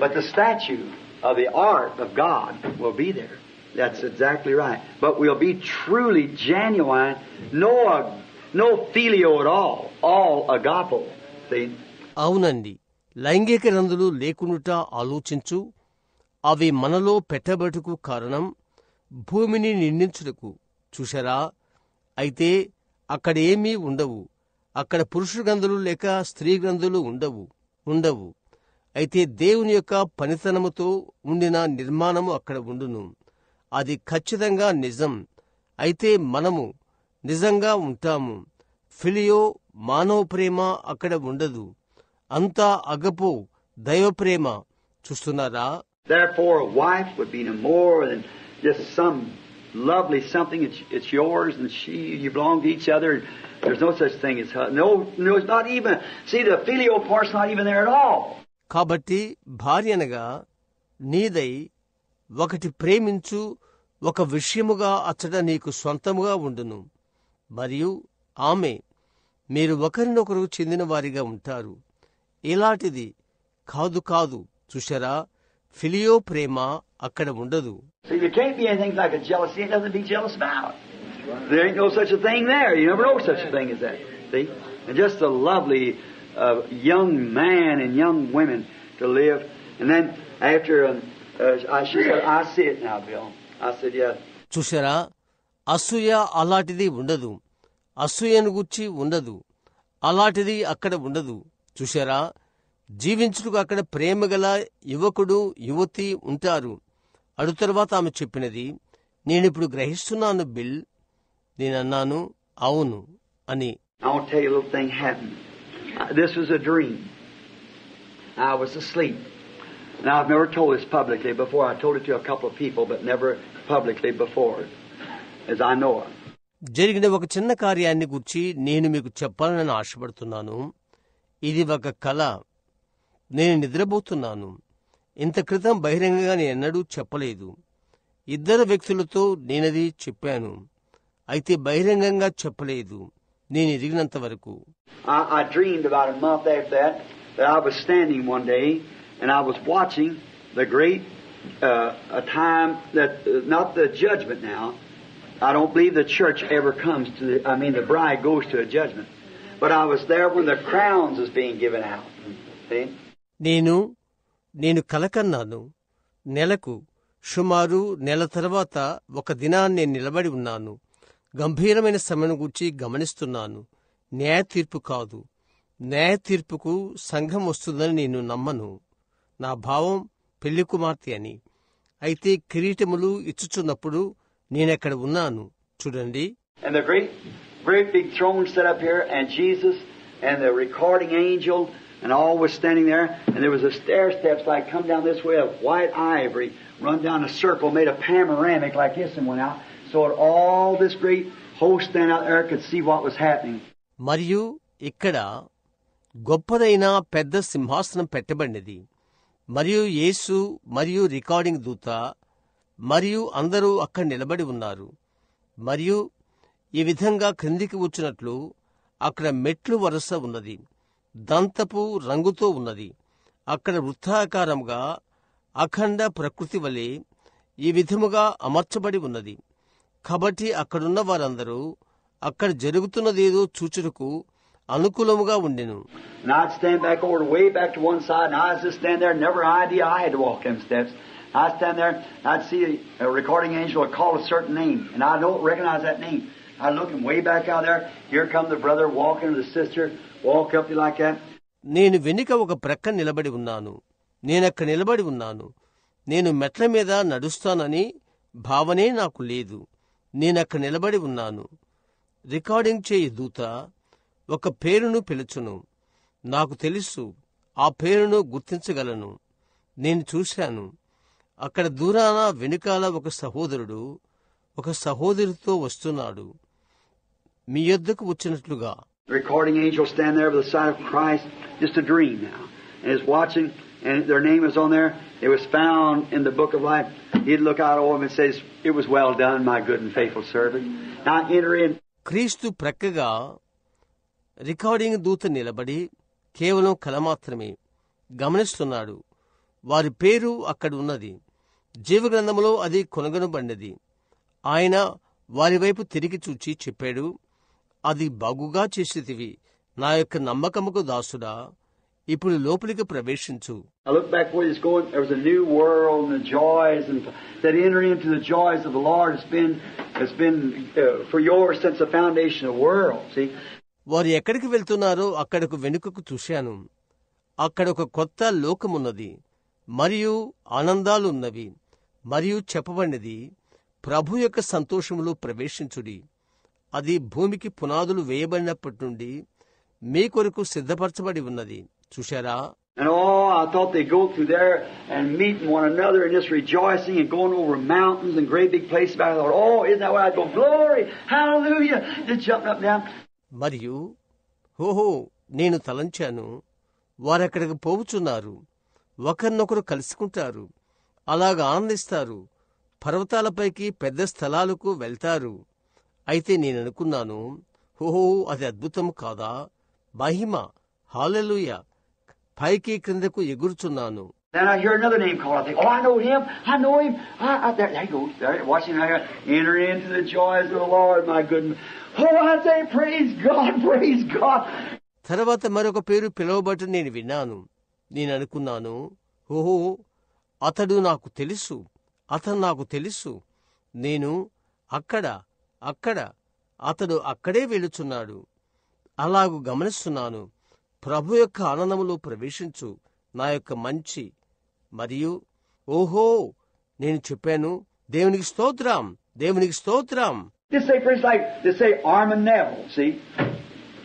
S1: But the statue of the art of God will be there. That's exactly right. But we'll be truly genuine. No filio at all agapo. See?
S2: అవునండి, లైంగిక రందులు లేకుండుట ఆలోచించు. అవి మనలో పెట్టబడుటకు కారణం భూమిని నిందించుటకు. చూశారా, అయితే అక్కడేమీ ఉండవు. అక్కడ పురుషు గ్రంథులు లేక స్త్రీ గ్రంథులు ఉండవు. అయితే దేవుని యొక్క పనితనముతో ఉండిన నిర్మాణము అక్కడ ఉండును. అది ఖచ్చితంగా నిజం. అయితే మనము నిజంగా ఉంటాము. ఫిలియో మానవ ప్రేమ అక్కడ ఉండదు. అంతా అగపో దైవ ప్రేమ. చూస్తున్నారా?
S1: Therefore, a wife would be no more than just some lovely something. It's yours, and you belong to each other. There's no such thing as no, not even. See, the filio part's not even there at all.
S2: కాబట్టి భార్య అనగా నీదై ఒకటి ప్రేమించు, ఒక విషయముగా అచ్చట నీకు స్వంతముగా ఉండును. మరియు ఆమె, మీరు ఒకరినొకరు చెందిన వారిగా ఉంటారు. ఇలాంటిది కాదు. చూశారా, ఫిలియో ప్రేమ అక్కడ ఉండదు.
S1: So you can't be anything like a jealousy. Ain't nothing to be jealous about. There ain't no such a thing there. You never know such a thing as that. See? And just a lovely young man and young women to live. And then after, she said, I see it now, Bill. I said, yeah.
S2: చూశారా, అసూయ అలాంటిది ఉండదు. అసూయను గుచ్చి ఉండదు. అలాంటిది అక్కడ ఉండదు. చూశారా, జీవించుటకు అక్కడ ప్రేమగల యువకుడు యువతి ఉంటారు. అడు తర్వాత ఆమె చెప్పినది, నేనిప్పుడు గ్రహిస్తున్నాను బిల్. నేనన్నాను, అవును అని.
S1: I want to tell you a little thing happened. This was a dream. I was asleep. Now, I've never told this publicly before. I told it to a couple of people, but never publicly before, as I know it.
S2: జరిగిన ఒక చిన్న కార్యాన్ని గురించి నేను మీకు చెప్పాలని ఆశపడుతున్నాను. ఇది ఒక కల. నేను నిద్రపోతున్నాను. ఇంత క్రితం బహిరంగంగా నేనెన్నడూ చెప్పలేదు. 2 వ్యక్తులతో నేనది చెప్పాను. అయితే బహిరంగంగా చెప్పలేదు, నేను ఎదిగినంత వరకు.
S1: I dreamed about a month after that I was standing one day and I was watching the great a time that not the judgment now. I don't believe the church ever comes to the bride goes to a judgment. But I was there when the crowns is being given out. See?
S2: నేను కలకన్నాను. నెలకు సుమారు నెల తర్వాత ఒక దినాన్ని నేను నిలబడి ఉన్నాను. గంభీరమైన సమయం గురించి గమనిస్తున్నాను. న్యాయ తీర్పు కాదు. న్యాయ తీర్పుకు సంఘం వస్తుందని నేను నమ్మను. నా భావం పెళ్లి కుమార్తె అని. అయితే కిరీటములు ఇచ్చుచున్నప్పుడు నేనెక్కడ ఉన్నాను చూడండి.
S1: And the great big throne set up here, and Jesus and the recording angel and all was standing there, and there was a stair steps like come down this way of white ivory, run down a circle, made a panoramic like this and went out, so that all this great host standing out there could see what was happening.
S2: మరియు ఇక్కడ గొప్పదైన పెద్ద సింహాసనం పెట్టబడినది, మరియు యేసు మరియు recording దూత మరియు అందరూ అక్కడ నిలబడి ఉన్నారు. మరియు ఈ విధంగా క్రిందికి వచ్చినట్లు అక్కడ మెట్లు వరుస ఉన్నది, దంతపు రంగుతో ఉన్నది. అక్కడ వృత్తాకారంగా అఖండ ప్రకృతి వలె ఈ విధముగా అమర్చబడి ఉన్నది. కాబట్టి అక్కడున్న వారందరూ అక్కడ జరుగుతున్నదేదో చూచుటకు అనుకూలముగా ఉండెను.
S1: And I'd stand back over, way back to one side, and I'd just stand there, never idea I had to walk them steps. I'd stand there, I'd see a recording angel would call a certain name, and I don't recognize that name. I'd look and way back out there, here come the brother walking, or the sister walk up like that.
S2: నేను వెనుక ఒక ప్రక్క నిలబడి ఉన్నాను. నేనక్కడ నిలబడి ఉన్నాను. నేను మెట్ల మీద నడుస్తానని భావనే నాకు లేదు. నేనక్కడ నిలబడి ఉన్నాను. రికార్డింగ్ చేయి దూత ఒక పేరును పిలుచును. నాకు తెలుసు, ఆ పేరును గుర్తించగలను. నేను చూశాను. అక్కడ దూరాన వెనుకాల ఒక సహోదరుడు ఒక సహోదరితో వస్తున్నాడు, మీ యొద్దకు వచ్చినట్లుగా.
S1: Recording angel stand there by the side of Christ, just a dream now, and is watching, and their name is on there. It was found in the book of life. He'd look out over him and says, "It was well done, my good and faithful servant. Now enter in."
S2: క్రీస్తు ప్రక్కగా recording దూత నిలబడి కేవలం కల మాత్రమే గమనిస్తున్నాడు. వారి పేరు అక్కడ ఉన్నది. జీవగ్రంథములో అది కొనగొనబడినది. ఆయన వారి వైపు తిరిగి చూచి చెప్పాడు, అది బాగుగా చేసేదివి, నా యొక్క నమ్మకముకు దాసుడా, ఇప్పుడు లోపలికి ప్రవేశించు.
S1: I look back where he's going. There was a new world and the joys, and that enter into the joys of the Lord has been for yours since the foundation of the world. See,
S2: వారు ఎక్కడికి వెళ్తున్నారో అక్కడకు వెనుకకు చూశాను. అక్కడ ఒక కొత్త లోకమున్నది, మరియు ఆనందాలున్నవి. మరియు చెప్పబడినది, ప్రభు యొక్క సంతోషములో ప్రవేశించుడి. అది భూమికి పునాదులు వేయబడినప్పటి నుండి మీ కొరకు సిద్ధపరచబడి ఉన్నది. చూశారా?
S1: and I thought they'd go through there and meeting one another and just rejoicing and going over mountains and great big places. But I thought, isn't that where I'd go? Glory, hallelujah, just jumping up and down.
S2: మరియు ఓహో, నేను తలంచాను, వారక్కడికి పోవుచున్నారు, ఒకరినొకరు కలుసుకుంటారు, అలాగ ఆనందిస్తారు, పర్వతాలపైకి పెద్ద స్థలాలకు వెళ్తారు. అయితే నేననుకున్నాను, ఓహో, అది అద్భుతం కాదా, మహిమ, హల్లెలూయా, పైకి క్రిందకు ఎగురుచున్నాను.
S1: Then I hear another name called. I think, I know him. There he goes. There, watching him. Enter into the joys of the Lord, my goodness. I say, praise God, praise God.
S2: తర్వాత మరొక పేరు పిలువబట్టు నేను విన్నాను. నేను అనుకున్నాను, ఓహో, అతడు నాకు తెలుసు, అతను నాకు తెలుసు. నేను అక్కడ అతడు అక్కడే వెళుచున్నాడు. అలాగూ గమనిస్తున్నాను. ప్రభు యొక్క ఆనందములో ప్రవేశించు, నా యొక్క మంచి. మరియు ఓహో, నేను చెప్పాను, దేవునికి స్తోత్రం, దేవునికి స్తోత్రం.
S1: Just say, for instance, like, just say Armin Neville, see?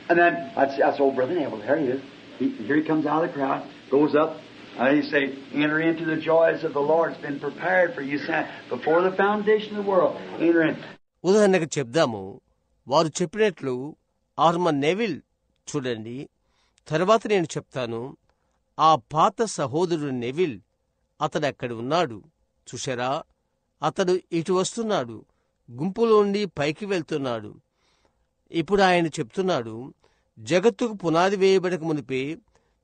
S1: And then I'd say, oh, Brother Neville, there he is. Here he comes out of the crowd, goes up, and he'd say, enter into the joys of the Lord. It's been prepared for you before the foundation of the world. Enter in.
S2: ఉదాహరణకు చెప్దాము, వారు చెప్పినట్లు ఆర్మన్ Neville చూడండి. తర్వాత నేను చెప్తాను, ఆ పాత సహోదరుడు నెవిల్, అతడు అక్కడ ఉన్నాడు. చూశారా? అతడు ఇటు వస్తున్నాడు, గుంపులోండి పైకి వెళ్తున్నాడు. ఇప్పుడు ఆయన చెప్తున్నాడు, జగత్తుకు పునాది వేయబడక మునిపే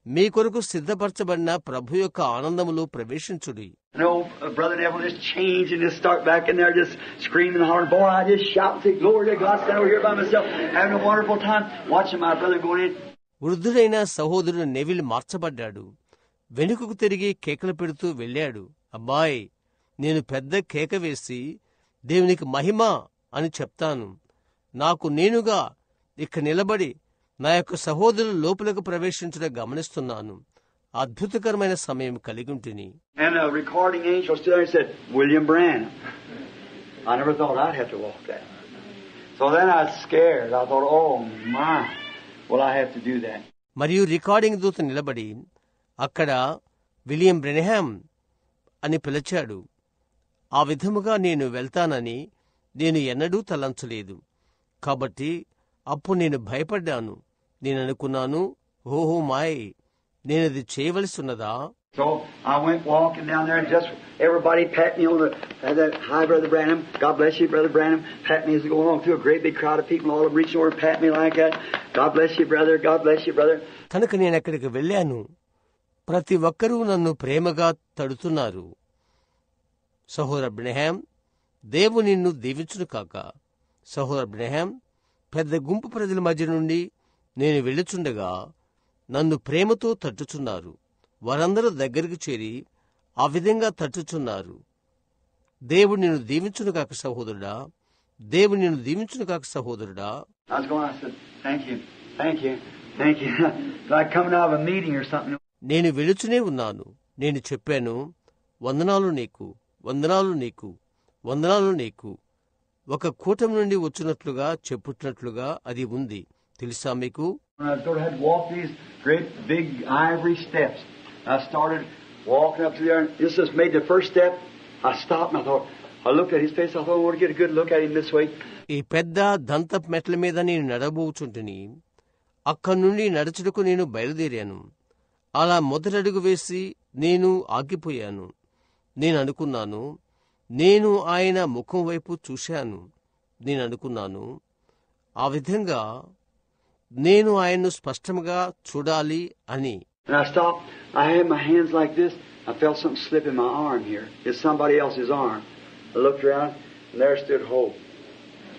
S2: మీ కొరకు సిద్ధపరచబడిన ప్రభు యొక్క ఆనందములో ప్రవేశించుడి.
S1: No, Brother Neville just change and just start back in there, just screaming and hollering. Boy, I just shout and say, glory to God, stand over here by myself, having a wonderful time, watching my brother going in.
S2: వృద్ధుడైన సహోదరుడు Neville మార్చబడ్డాడు. వెనుకకు తిరిగి కేకలు పెడుతూ వెళ్ళాడు. అబ్బాయ్, నేను పెద్ద కేక వేసి దేవునికి మహిమ అని చెప్తాను. నాకు నేనుగా ఇక్కడ నిలబడి నా యొక్క సహోదరులు లోపలకు ప్రవేశించడం గమనిస్తున్నాను. అద్భుతకరమైన సమయం కలిగి ఉంటిని.
S1: And a recording angel stood there and said, William Branham. I never thought I'd have to walk that. So then I was scared. I thought, oh my, will I have to do that?
S2: మరియు recording దూత నిలబడి అక్కడ William బ్రెనహాం అని పిలిచాడు. ఆ విధముగా నేను వెళ్తానని నేను ఎన్నడూ తలంచలేదు. కాబట్టి అప్పుడు నేను భయపడ్డాను. నేను అనుకున్నాను, ఓహో మాయ్, నేనది చేయవలసి ఉన్నదా?
S1: So I went walking down there and just everybody pat me on the hi Brother Branham, God bless you Brother Branham, pat me as I go along through a great big crowd of people, all of them reaching over and pat me like that. God bless you brother, God bless you brother.
S2: కనుక నేను అక్కడికి వెళ్ళాను. ప్రతి ఒక్కరూ నన్ను ప్రేమగా తడుతున్నారు. సహోదర బ్రెనహాం, దేవుడు నిన్ను దీవించును కాక. సహోదర బ్రెనహాం, పెద్ద గుంపు ప్రజల మధ్య నుండి నేను వెళ్ళుచుండగా నన్ను ప్రేమతో తట్టుచున్నారు. వారందరూ దగ్గరికి చేరి ఆ విధంగా తట్టుచున్నారు. దేవుడు నిన్ను దీవించును కాక సహోదరుడా, దేవుడు నిన్ను దీవించును కాక సహోదరుడా. నేను వెళుచునే ఉన్నాను. నేను చెప్పాను, వందనాలు నీకు, వందనాలు నీకు, వందనాలు నీకు. ఒక కూటమి నుండి వచ్చినట్లుగా చెప్పుతున్నట్లుగా అది ఉంది. తెలుసా మీకు?
S1: I started walking up to there, and just made the first step. I stopped and I looked at his face. I thought, I want to get a good look at him this way.
S2: ఈ పెద్ద దంతపు మెట్ల మీద నేను నడబోచుంటిని. అక్కడి నుండి నడుచుటకు నేను బయలుదేరాను. అలా మొదటడుగు వేసి నేను ఆగిపోయాను. నేను అనుకున్నాను, నేను ఆయన ముఖం వైపు చూశాను. నేను అనుకున్నాను, ఆ విధంగా నేను ఆయన్ను స్పష్టంగా చూడాలి అని.
S1: And I stopped. I had my hands like this. I felt something slip in my arm here. It's somebody else's arm. I looked around, and there stood Hope.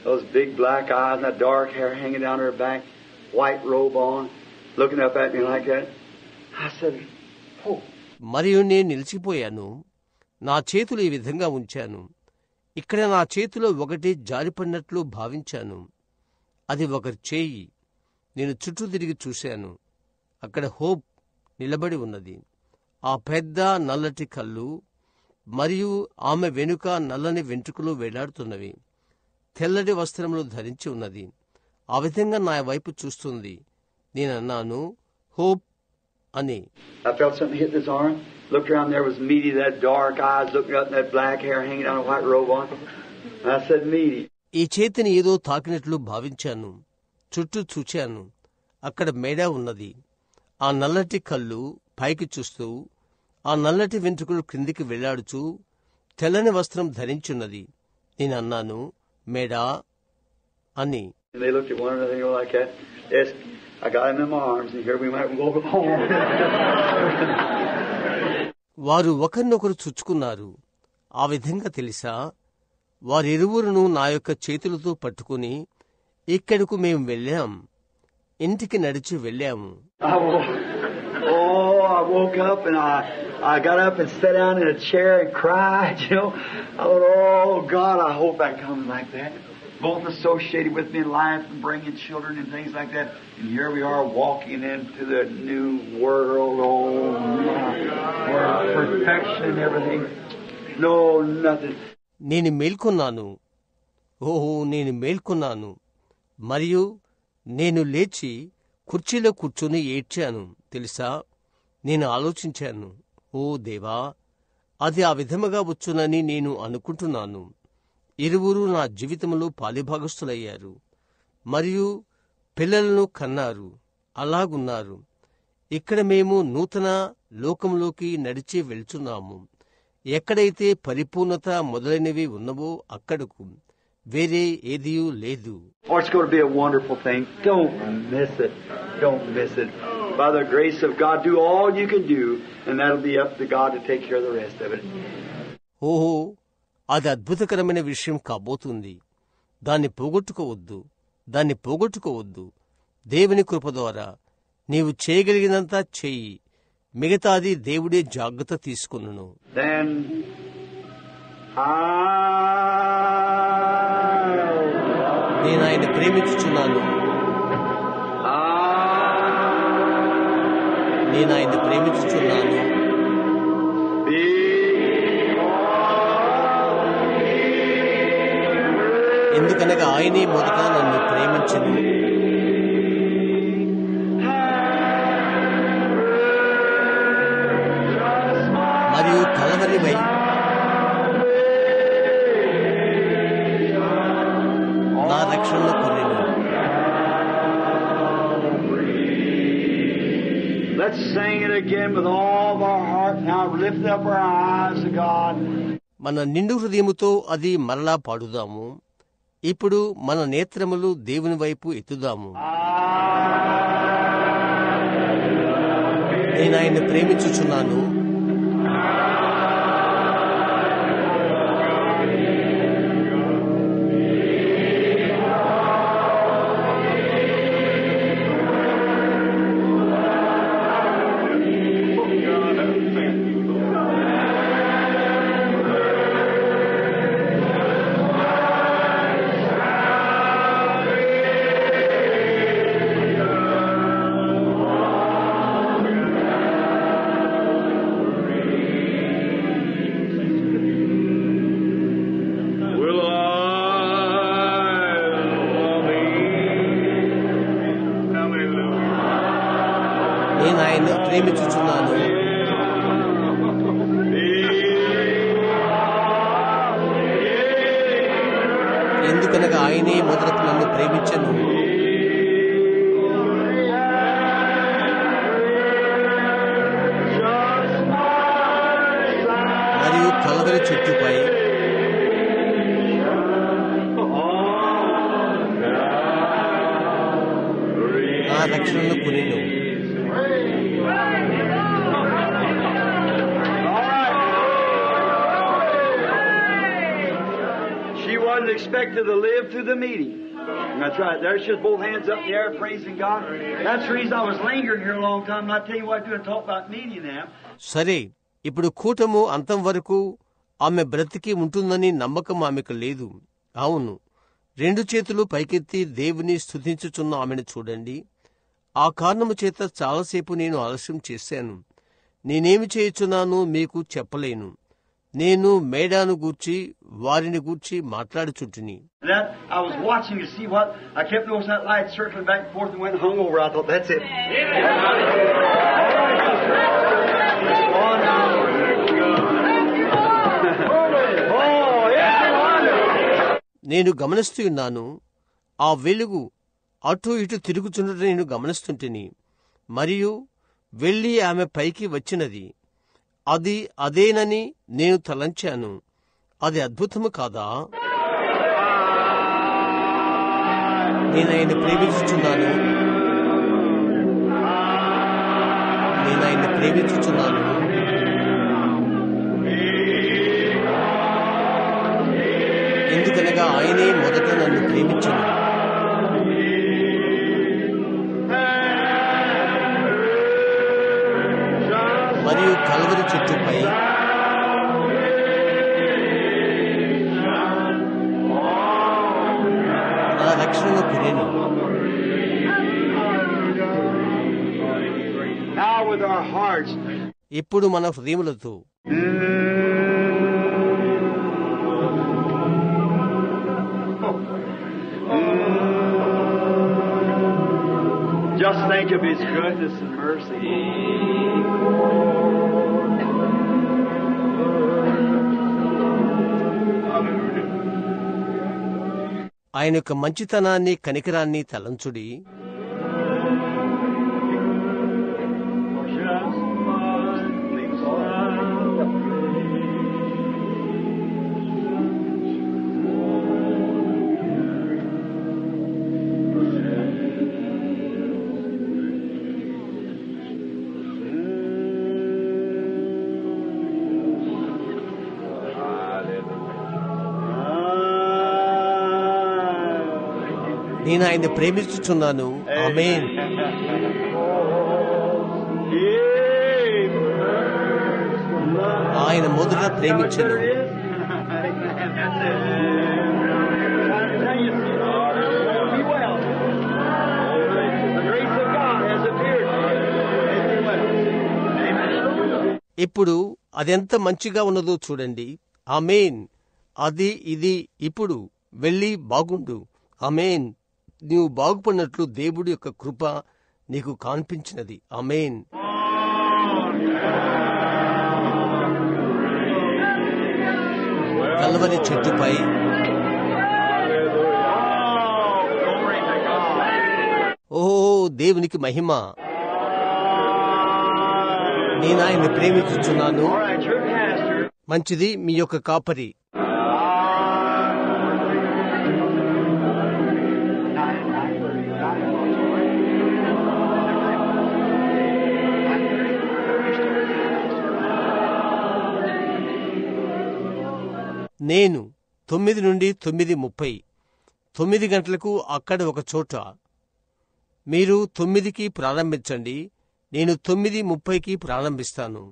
S1: Those big black eyes and that dark hair hanging down her back, white robe on, looking up at me like that. I said, Hope.
S2: మరియు నేను నిలిచిపోయాను. నా చేతులు ఈ విధంగా ఉంచాను. ఇక్కడ నా చేతిలో ఒకటి జారిపడినట్లు భావించాను. అది ఒకరి చేయి. నేను చుట్టూ తిరిగి చూశాను. అక్కడ హోప్ నిలబడి ఉన్నది. ఆ పెద్ద నల్లటి కళ్ళు మరియు ఆమె వెనుక నల్లని వెంట్రుకలు వేలాడుతున్నవి. తెల్లటి వస్త్రములు ధరించి ఉన్నది. ఆ విధంగా నా వైపు చూస్తుంది. నేనన్నాను, హోప్ అని. ఈ చేతిని ఏదో తాకినట్లు భావించాను. చుట్టూ చూచాను. అక్కడ మేడ ఉన్నది. ఆ నల్లటి కళ్ళు పైకి చూస్తూ, ఆ నల్లటి వెంట్రుకలు క్రిందికి వెళ్లాడుచూ తెల్లని వస్త్రం ధరించున్నది. నేనన్నాను, మేడా అని. వారు ఒకరినొకరు చుచ్చుకున్నారు. ఆ విధంగా తెలుసా, వారిరువురును నా యొక్క చేతులతో పట్టుకుని ఇక్కడకు మేము వెళ్ళాం, ఇంటికి నడిచి వెళ్ళాము.
S1: I woke up and I got up and sat down in a chair and cried, you know. I thought, oh God, I hope that comes like that. Both associated with me in life and bringing children and things like that. And here we are walking into the new world. Oh my, where perfection and everything. No, nothing.
S2: నేను మేల్కొన్నాను. ఓహో, నేను మేల్కొన్నాను. మరియు నేను లేచి కుర్చీలో కూర్చొని ఏడ్చాను. తెలుసా, నేను ఆలోచించాను, ఓ దేవా, అది ఆ విధముగా వచ్చునని నేను అనుకుంటున్నాను. ఇరువురు నా జీవితంలో పాలిభాగస్తులయ్యారు మరియు పిల్లలను కన్నారు. అలాగున్నారు. ఇక్కడ మేము నూతన లోకంలోకి నడిచి వెళ్తున్నాము. ఎక్కడైతే పరిపూర్ణత మొదలైనవి ఉన్నవో అక్కడకు. వేరే ఏదియూ లేదు.
S1: It's going to be a wonderful thing. Don't miss it. Don't miss it. By the grace of God, do all you can do, and that'll be up to God to take care of the rest of it.
S2: ఓహో, అది అద్భుతకరమైన విషయం కాబోతుంది. దాన్ని పోగొట్టుకోవద్దు, దాన్ని పోగొట్టుకోవద్దు. దేవుని కృప ద్వారా నీవు చేయగలిగినంతా చెయ్యి. మిగతాది దేవుడే జాగ్రత్త తీసుకును. నేను ఆయన ప్రేమించుచున్నాను. నేను ఆయన్ని ప్రేమించుచున్నాను. ఎందుకనగా ఆయనే మొదట నన్ను ప్రేమించెను. మరియు కలవరివై నా రక్షణను కొనెను.
S1: Let's sing it again with all of our heart. Now lift up our eyes to God.
S2: మన నిండు హృదయముతో అది మరలా పాడుదాము. ఇప్పుడు మన నేత్రములు దేవుని వైపు ఎత్తుదాము. నేను ఆయన్ని ప్రేమించుచున్నాను. నేను ఆయన్ని ప్రేమించుచున్నాను. ఎందుకనగా ఆయనే మొదట నన్ను ప్రేమించెను. మరియు కలవరి చెట్టుపై నా రక్షణను కొనెను.
S1: Expected to live through the meeting. That's right. There's just both hands up in the air praising God. That's the reason I was lingering here a long time. Not telling you what I'm doing, talk about meeting now.
S2: సరే, ఇప్పుడు కూటము అంతం వరకు ఆమె బ్రతికి ఉంటుందని నమ్మకం ఆమెకు లేదు. అవును, రెండు చేతులు పైకెత్తి దేవుని స్తుతించుచున్న ఆమెను చూడండి. ఆ కారణము చేత చాలాసేపు నేను ఆలస్యం చేశాను. నేనేమి చేయుచున్నానో మీకు చెప్పలేను. నేను మేడాను గూర్చి వారిని గూర్చి మాట్లాడుచుంటిని.
S1: I was watching to see what I kept noticing that light circling back and forth and went hung over. I thought that's it.
S2: నేను గమనిస్తున్నాను. ఆ వెలుగు అటు ఇటు తిరుగుచున్నట్టు నేను గమనిస్తుంటిని. మరియు వెళ్లి ఆమె పైకి వచ్చినది. అది అదేనని నేను తలంచాను. అది అద్భుతము కాదా? నేను ఆయన ప్రేమించుచున్నాను. నేను ఆయన ప్రేమించుచున్నాను. ఎందుకనగా ఆయనే మొదట నన్ను ప్రేమించెను. మరియు కలవరి చెట్టుపై నా రక్షణను కొనెను. ఇప్పుడు మన హృదయములతో
S1: just think of His goodness and mercy.
S2: ఆయన యొక్క మంచితనాన్ని కనికరాన్ని తలంచుడి. నేను ఆయన్ని ప్రేమించుచున్నాను. ఆమేన్. ఆయన మొదట ప్రేమించెను. ఇప్పుడు అదెంత మంచిగా ఉన్నదో చూడండి. ఆమేన్. అది ఇది ఇప్పుడు వెళ్ళి బాగుండు. ఆమేన్. నీవు బాగుపడినట్లు దేవుడి యొక్క కృప నీకు కనిపించినది. ఆమేన్. కల్వరి చెట్టుపై ఓహో దేవునికి మహిమ. నేను ఆయన్ని ప్రేమించుచున్నాను. మంచిది, మీ యొక్క కాపరి. నేను 9 నుండి 9:30, 9 గంటలకు అక్కడ ఒక చోట. మీరు 9కి ప్రారంభించండి, నేను 9:30కి ప్రారంభిస్తాను.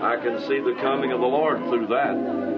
S4: I can see the coming of the Lord through that.